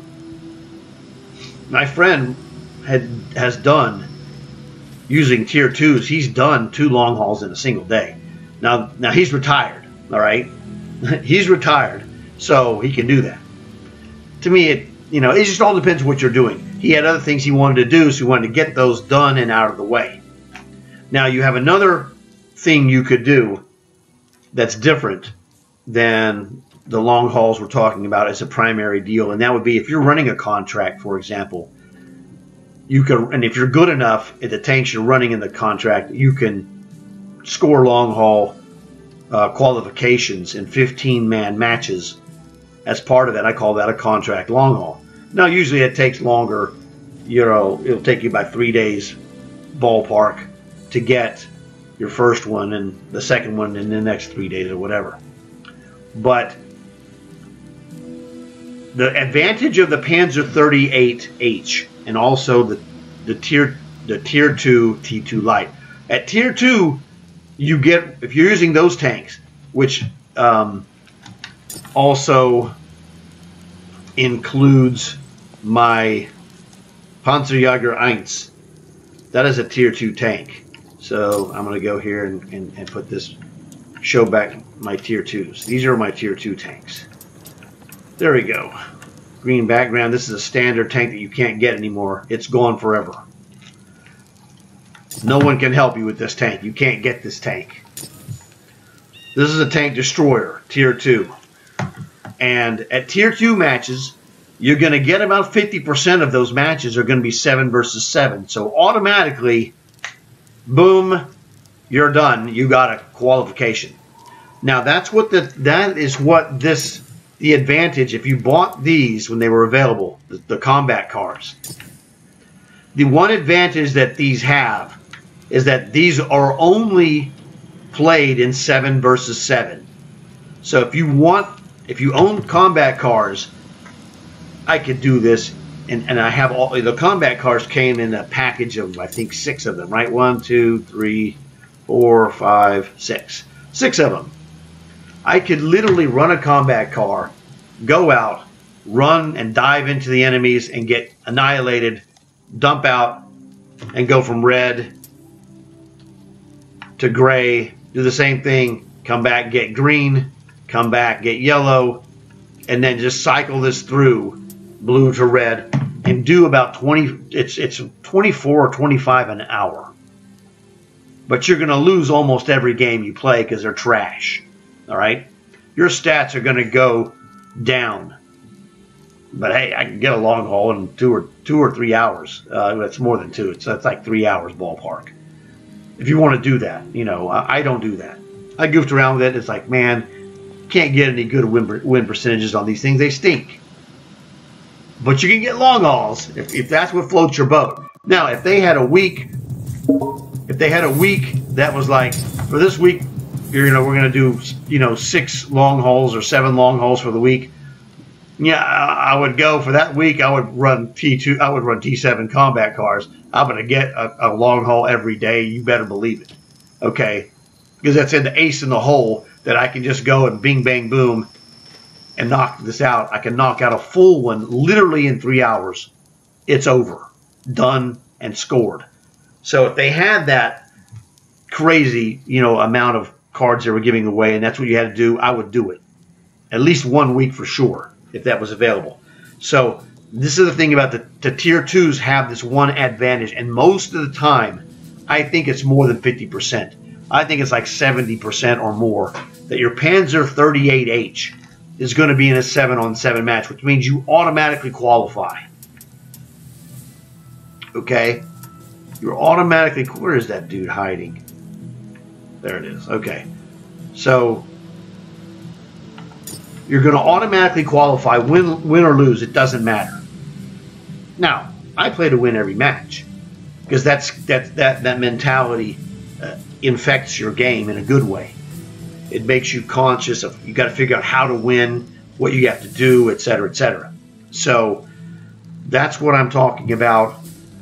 My friend has done using tier 2s. He's done 2 long hauls in a single day. Now he's retired. All right, he's retired, so he can do that. To me, it just all depends what you're doing. He had other things he wanted to do, so he wanted to get those done and out of the way. Now you have another thing you could do that's different than the long hauls we're talking about as a primary deal, and that would be if you're running a contract, for example. You can, and if you're good enough at the tanks you're running in the contract, you can score long haul qualifications in 15-man matches as part of that. I call that a contract long haul. Now, usually it takes longer. It'll take you about 3 days ballpark to get your first one and the second one in the next 3 days or whatever. But the advantage of the Panzer 38H and also the tier 2 T2 Light. At tier 2, you get, if you're using those tanks, which also includes my Panzer 1, that is a tier 2 tank. So I'm going to go here and put this, show back my tier 2s. These are my tier 2 tanks. There we go. Green background. This is a standard tank that you can't get anymore. It's gone forever. No one can help you with this tank. You can't get this tank. This is a tank destroyer, tier 2. And at tier 2 matches, you're going to get about 50% of those matches are going to be 7 versus 7. So automatically, boom, you're done. You got a qualification. Now that is what the advantage, if you bought these when they were available, the combat cars. The one advantage that these have is that these are only played in 7 versus 7. So if you own combat cars, I could do this, and I have all the combat cars came in a package of, I think, 6 of them, right? 1, 2, 3, 4, 5, 6. 6 of them. I could literally run a combat car, go out, run and dive into the enemies and get annihilated, dump out, and go from red to gray, do the same thing, come back, get green, come back, get yellow, and then just cycle this through blue to red and do about 20, it's 24 or 25 an hour. But you're going to lose almost every game you play because they're trash. All right? Your stats are going to go down. But hey, I can get a long haul in 2 or 3 hours. That's more than 2. That's like 3 hours ballpark. If you want to do that, I don't do that. I goofed around with it. It's like, man, can't get any good win percentages on these things. They stink. But you can get long hauls if that's what floats your boat. Now, if they had a week, that was like, for this week, we're going to do 6 long hauls or 7 long hauls for the week. Yeah, I would go for that week. I would run T2. I would run T7 combat cars. I'm going to get a long haul every day. You better believe it. Okay, because that's in the ace in the hole that I can just go and bing bang boom and knock this out. I can knock out a full one literally in 3 hours. It's over, done and scored. So if they had that crazy amount of cards they were giving away, and that's what you had to do, I would do it at least 1 week for sure if that was available. So this is the thing about the tier 2s have this one advantage, and most of the time I think it's more than 50%. I think it's like 70% or more that your Panzer 38H is going to be in a 7-on-7 match, which means you automatically qualify. Okay? You're automatically... Where is that dude hiding? There it is. Okay. So you're going to automatically qualify, win or lose. It doesn't matter. Now, I play to win every match because that mentality infects your game in a good way. It makes you conscious of, you got to figure out how to win, what you have to do, etc., etc. So that's what I'm talking about.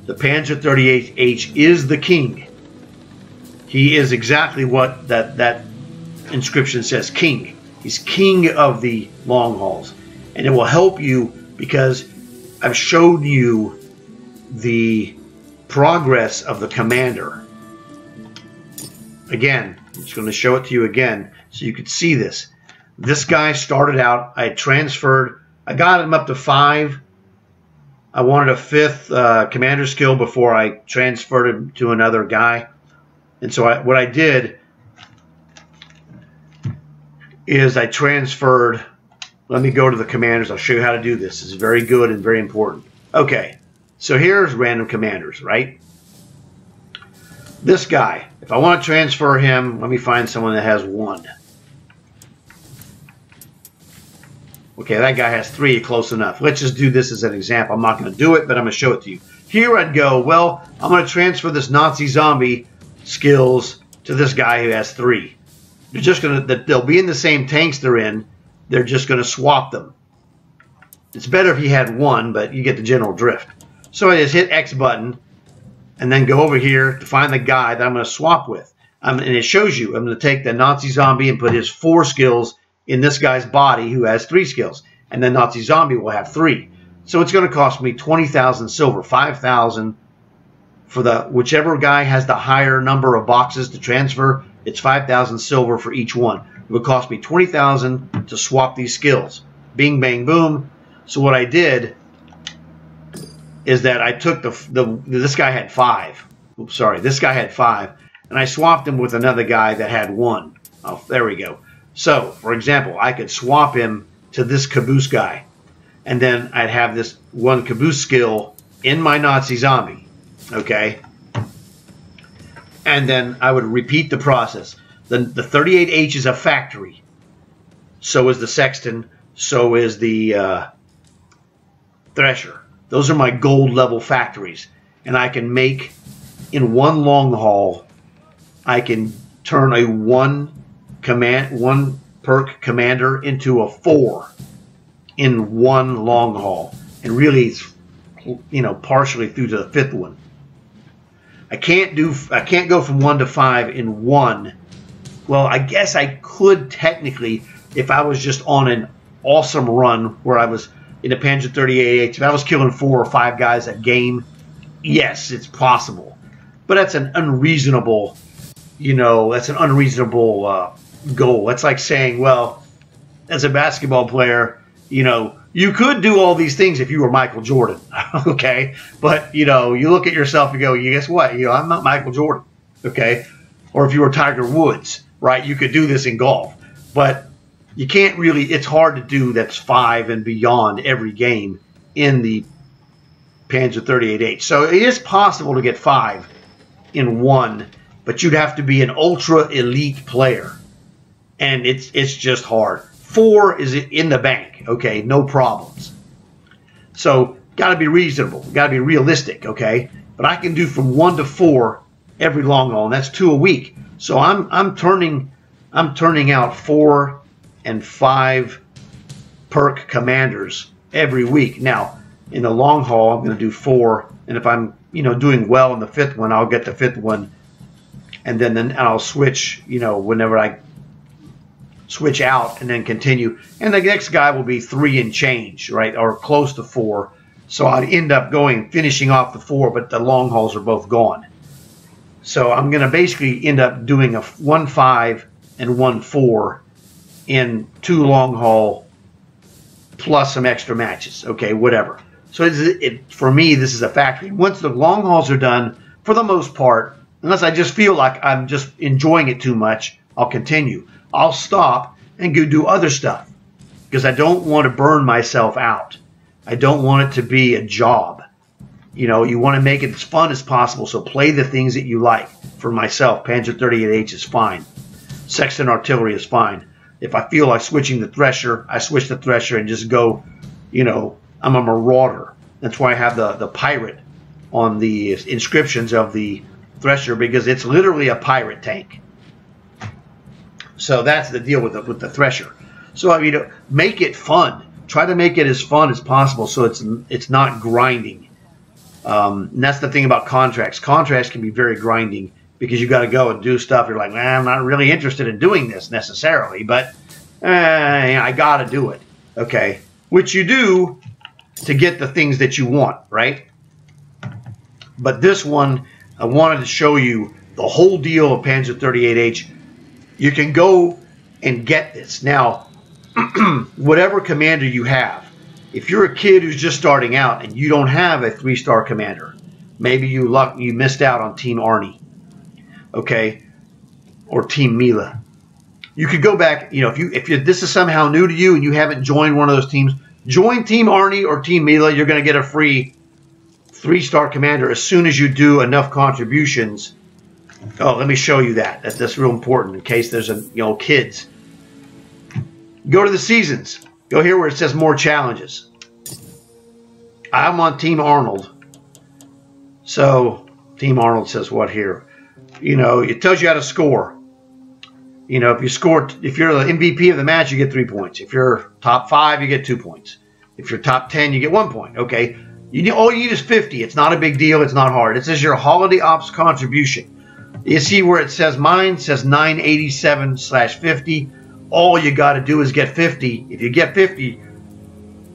The Panzer 38H is the king. He is exactly what that inscription says, king. He's king of the long hauls. And it will help you because I've showed you the progress of the commander. Again, I'm just going to show it to you again so you could see this. This guy started out, I transferred, I got him up to 5. I wanted a 5th commander skill before I transferred him to another guy. And so what I did is I transferred, let me go to the commanders. I'll show you how to do this. This is very good and very important. Okay, so here's random commanders, right? This guy, if I want to transfer him, let me find someone that has 1. Okay, that guy has 3, close enough. Let's just do this as an example. I'm not going to do it, but I'm going to show it to you. Here I'd go, well, I'm going to transfer this Nazi zombie skills to this guy who has 3. They're just going to, they'll be in the same tanks they're in. They're just going to swap them. It's better if he had 1, but you get the general drift. So I just hit X button and then go over here to find the guy that I'm going to swap with. And it shows you, I'm going to take the Nazi zombie and put his 4 skills in this guy's body who has 3 skills. And then Nazi zombie will have 3. So it's going to cost me 20,000 silver, 5,000 for the whichever guy has the higher number of boxes to transfer. It's 5,000 silver for each one. It would cost me 20,000 to swap these skills. Bing, bang, boom. So what I did is that I took this guy had 5. Oops, sorry, this guy had 5, and I swapped him with another guy that had 1. Oh, there we go. So, for example, I could swap him to this caboose guy, and then I'd have this 1 caboose skill in my Nazi zombie, okay? And then I would repeat the process. The 38H is a factory. So is the sexton. So is the thresher. Those are my gold level factories. And I can make, in one long haul, I can turn a 1 perk commander into a 4 in one long haul. And really, you know, partially through to the 5th one. I can't go from 1 to 5 in one. Well, I guess I could technically if I was just on an awesome run where I was in a Panzer 38H. If I was killing 4 or 5 guys a game, yes, it's possible. But that's an unreasonable, you know, that's an unreasonable goal. That's like saying, well, as a basketball player, you know, you could do all these things if you were Michael Jordan, okay? But, you know, you look at yourself and go, you guess what? You know, I'm not Michael Jordan, okay? Or if you were Tiger Woods, right? You could do this in golf. But you can't really, it's hard to do that's 5 and beyond every game in the Panzer 38H. So it is possible to get 5 in one, but you'd have to be an ultra elite player. And it's just hard. 4 is in the bank, okay, no problems. So got to be reasonable, got to be realistic, okay. But I can do from 1 to 4 every long haul, and that's 2 a week. So I'm turning out 4 and 5 perk commanders every week. Now in the long haul, I'm going to do 4, and if I'm doing well in the 5th one, I'll get the 5th one, and then I'll switch whenever I switch out and then continue. And the next guy will be 3 and change, right, or close to 4. So I'd end up finishing off the 4, but the long hauls are both gone. So I'm going to basically end up doing a 1-5 and 1-4 in 2 long haul plus some extra matches. Okay, whatever. So for me, this is a factory. Once the long hauls are done, for the most part, unless I just feel like I'm just enjoying it too much, I'll continue. I'll stop and go do other stuff because I don't want to burn myself out. I don't want it to be a job. You want to make it as fun as possible, so play the things that you like. For myself, Panzer 38H is fine. Sexton Artillery is fine. If I feel like switching the Thresher, I switch the Thresher and just go, I'm a marauder. That's why I have the pirate on the inscriptions of the Thresher, because it's literally a pirate tank. So that's the deal with the Thresher. So I mean, make it fun. Try to make it as fun as possible, so it's not grinding. And that's the thing about contracts. Contracts can be very grinding because you got to go and do stuff. You're like, I'm not really interested in doing this necessarily, but I got to do it. Okay, which you do to get the things that you want, right? But this one, I wanted to show you the whole deal of Panzer 38H. You can go and get this. Now, whatever commander you have, if you're a kid who's just starting out and you don't have a 3-star commander, maybe you missed out on Team Arnie, okay, or Team Mila. You could go back, you know, if this is somehow new to you and you haven't joined one of those teams, join Team Arnie or Team Mila. You're going to get a free 3-star commander as soon as you do enough contributions. Oh, let me show you that. That's real important in case there's kids. Go to the seasons. Go here where it says more challenges. I'm on Team Arnold. So Team Arnold says what here? You know, it tells you how to score. You know, if you're the MVP of the match, you get 3 points. If you're top 5, you get 2 points. If you're top 10, you get 1 point. Okay. All you need is 50. It's not a big deal. It's not hard. It says your holiday ops contribution. You see where it says mine says 987/50. All you got to do is get 50. If you get 50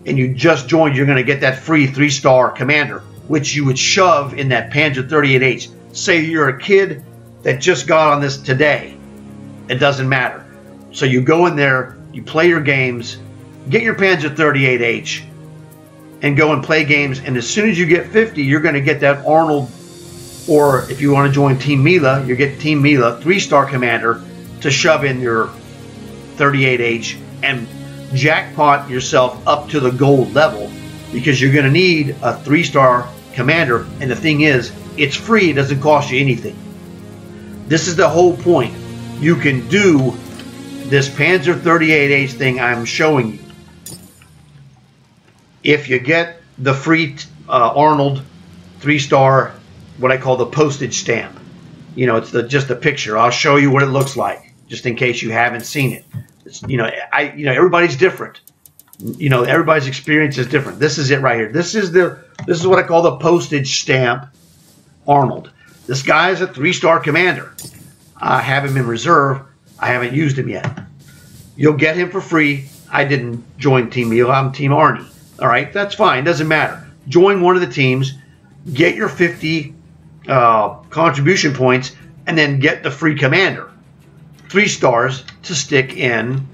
and you just joined, you're going to get that free 3-star commander, which you would shove in that Panzer 38H. Say you're a kid that just got on this today. It doesn't matter. So you go in there, you play your games, get your Panzer 38H, and go and play games. And as soon as you get 50, you're going to get that Arnold, or if you want to join Team Mila, you get Team Mila 3-star commander to shove in your 38H and jackpot yourself up to the gold level, because you're going to need a 3-star commander. And the thing is, it's free. It doesn't cost you anything. This is the whole point. You can do this Panzer 38H thing I'm showing you. If you get the free Arnold 3-star, what I call the postage stamp. You know, it's just a picture. I'll show you what it looks like, just in case you haven't seen it. It's, everybody's different. You know, everybody's experience is different. This is it right here. This is what I call the postage stamp Arnold. This guy is a 3-star commander. I have him in reserve. I haven't used him yet. You'll get him for free. I didn't join Team Mila. I'm Team Arnie. All right, that's fine. Doesn't matter. Join one of the teams, get your 50 contribution points, and then get the free commander. 3 stars to stick in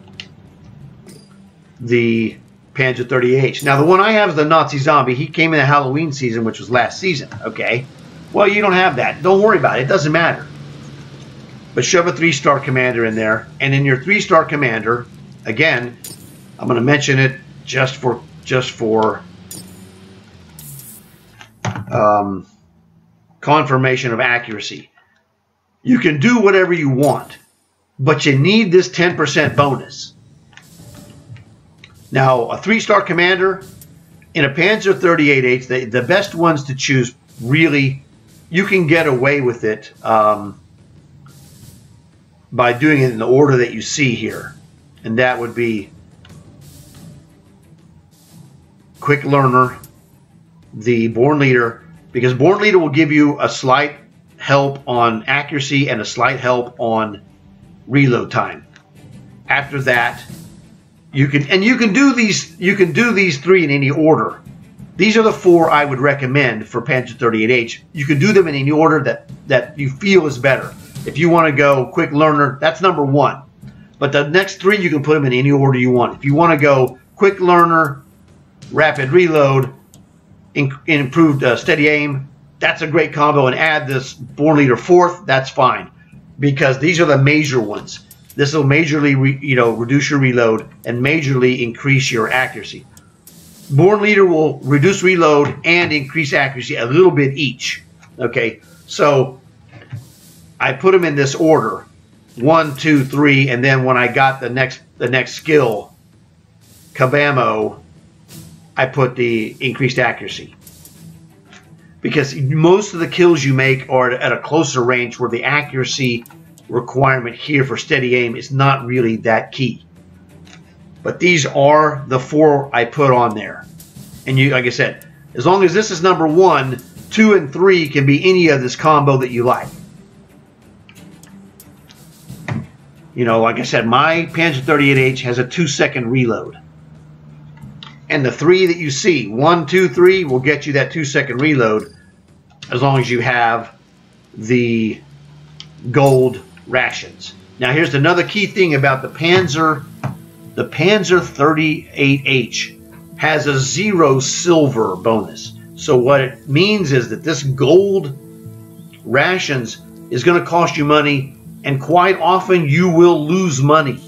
the Panzer 38H. Now, the one I have is the Nazi Zombie. He came in the Halloween season, which was last season. Okay. Well, you don't have that. Don't worry about it. It doesn't matter. But shove a 3-star commander in there. And in your 3-star commander, again, I'm going to mention it just for confirmation of accuracy. You can do whatever you want, but you need this 10% bonus. Now, a 3-star commander in a Panzer 38H, the best ones to choose, really, you can get away with it by doing it in the order that you see here. And that would be Quick Learner, the Born Leader, because Born Leader will give you a slight help on accuracy and a slight help on reload time. After that, you can do these 3 in any order. These are the 4 I would recommend for Panzer 38H. You can do them in any order that you feel is better. If you want to go Quick Learner, that's number 1. But the next 3, you can put them in any order you want. If you want to go Quick Learner, Rapid Reload, improved steady aim, that's a great combo. And add this Born Leader 4th, that's fine, because these are the major ones. This will majorly reduce your reload and majorly increase your accuracy. Born Leader will reduce reload and increase accuracy a little bit each. Okay, so I put them in this order: 1, 2, 3, and then when I got the next skill, Kabamo, I put the increased accuracy. Because most of the kills you make are at a closer range, where the accuracy requirement here for steady aim is not really that key. But these are the 4 I put on there. And you, like I said, as long as this is number 1, 2 and 3 can be any of this combo that you like. You know, like I said, my Panzer 38H has a 2-second reload. And the 3 that you see, 1, 2, 3, will get you that 2-second reload. as long as you have the gold rations. Now here's another key thing about the Panzer. The Panzer 38H has a 0 silver bonus. So what it means is that this gold rations is going to cost you money, and quite often you will lose money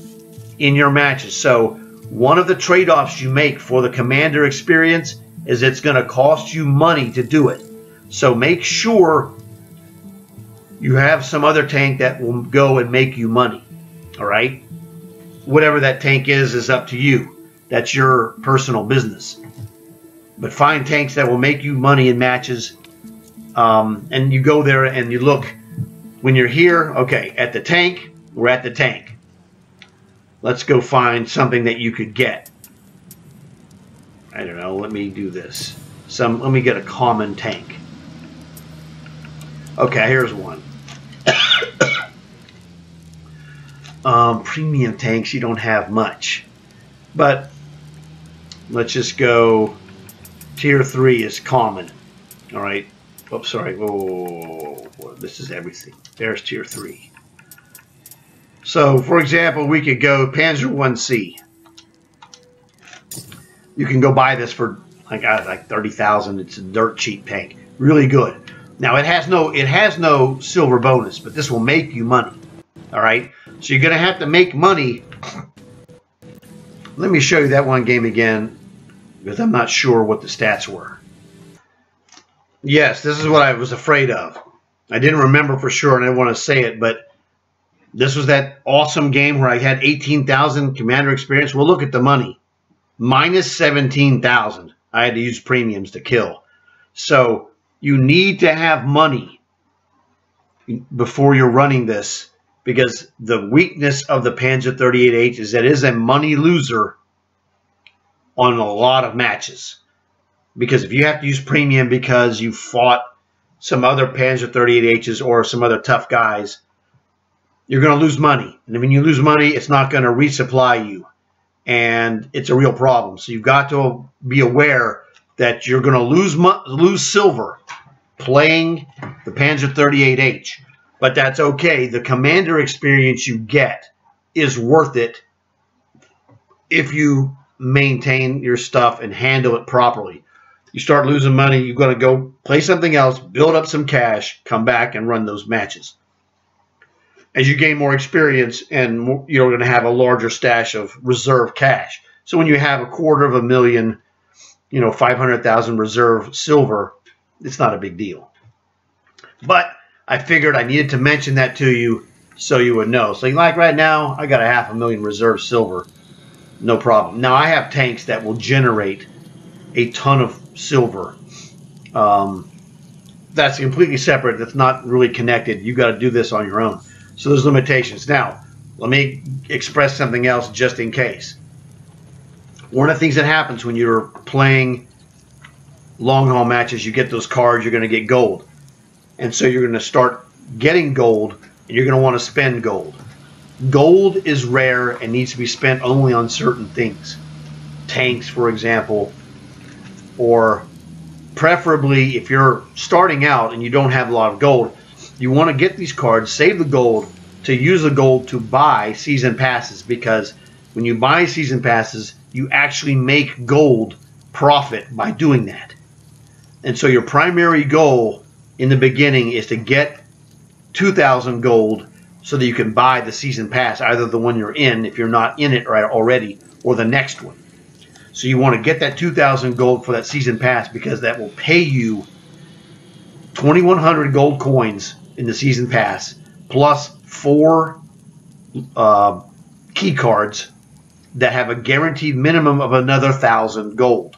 in your matches. So one of the trade-offs you make for the commander experience is it's going to cost you money to do it. So make sure you have some other tank that will go and make you money. All right? Whatever that tank is up to you. That's your personal business. But find tanks that will make you money in matches. And you go there and you look. When you're here, okay, at the tank, we're at the tank. Let's go find something that you could get. I don't know, let me do this. Let me get a common tank. Okay, here's one. Premium tanks, you don't have much. But let's just go tier 3 is common. All right. Oops, sorry. Whoa, this is everything. There's tier 3. So, for example, we could go Panzer 1C. You can go buy this for like 30,000. It's a dirt cheap tank. Really good. Now it has no silver bonus, but this will make you money. All right. So you're gonna have to make money. Let me show you that one game again, because I'm not sure what the stats were. Yes, this is what I was afraid of. I didn't remember for sure, and I want to say it, but this was that awesome game where I had 18,000 commander experience. Well, look at the money. Minus 17,000. I had to use premiums to kill. So you need to have money before you're running this, because the weakness of the Panzer 38H is that it is a money loser on a lot of matches. Because if you have to use premium because you fought some other Panzer 38Hs or some other tough guys, you're going to lose money. And when you lose money, it's not going to resupply you. And it's a real problem. So you've got to be aware that you're going to lose silver playing the Panzer 38H. But that's okay. The commander experience you get is worth it if you maintain your stuff and handle it properly. You start losing money, you're going to go play something else, build up some cash, come back and run those matches. As you gain more experience, and you're going to have a larger stash of reserve cash. So when you have $250,000, 500,000 reserve silver, it's not a big deal. But I figured I needed to mention that to you so you would know. So like right now, I got $500,000 reserve silver. No problem. Now I have tanks that will generate a ton of silver. That's completely separate. That's not really connected. You got to do this on your own. So there's limitations. Now, let me express something else just in case. One of the things that happens when you're playing long haul matches, you get those cards, you're going to get gold. And so you're going to start getting gold, and you're going to want to spend gold. Gold is rare and needs to be spent only on certain things. Tanks, for example, or preferably if you're starting out and you don't have a lot of gold, you want to get these cards, save the gold, to use the gold to buy season passes, because when you buy season passes, you actually make gold profit by doing that. And so your primary goal in the beginning is to get 2,000 gold so that you can buy the season pass, either the one you're in, if you're not in it already, or the next one. So you want to get that 2,000 gold for that season pass, because that will pay you 2,100 gold coins in the season pass, plus 4 key cards that have a guaranteed minimum of another 1,000 gold.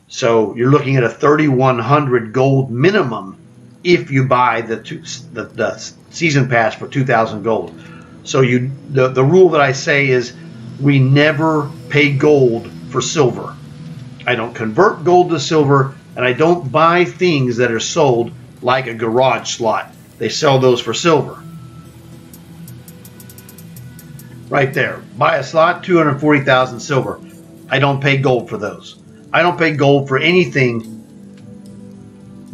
So you're looking at a 3,100 gold minimum if you buy the season pass for 2,000 gold. So the rule that I say is we never pay gold for silver. I don't convert gold to silver, and I don't buy things that are sold like a garage slot. They sell those for silver. Right there. Buy a slot, 240,000 silver. I don't pay gold for those. I don't pay gold for anything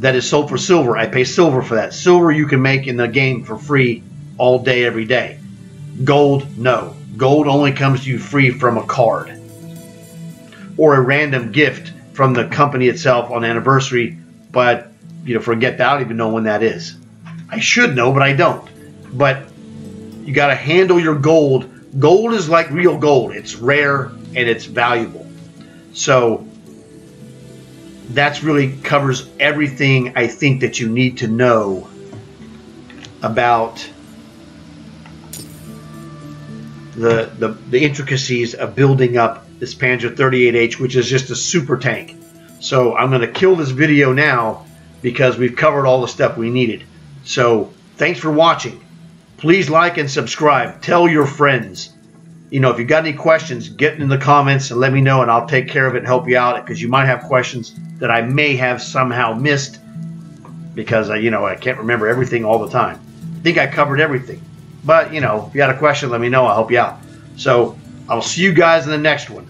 that is sold for silver. I pay silver for that. Silver you can make in the game for free all day, every day. Gold, no. Gold only comes to you free from a card or a random gift from the company itself on anniversary. But, you know, forget that. I don't even know when that is. I should know, but I don't. But you got to handle your gold. Gold is like real gold. It's rare and it's valuable. So that's really covers everything I think that you need to know about the intricacies of building up this Panzer 38H, which is just a super tank. So I'm going to kill this video now because we've covered all the stuff we needed. So thanks for watching. Please like and subscribe. Tell your friends. You know, if you got any questions, get in the comments and let me know, and I'll take care of it and help you out, because you might have questions that I may have somehow missed because, you know, I can't remember everything all the time. I think I covered everything. But, you know, if you got a question, let me know. I'll help you out. So I'll see you guys in the next one.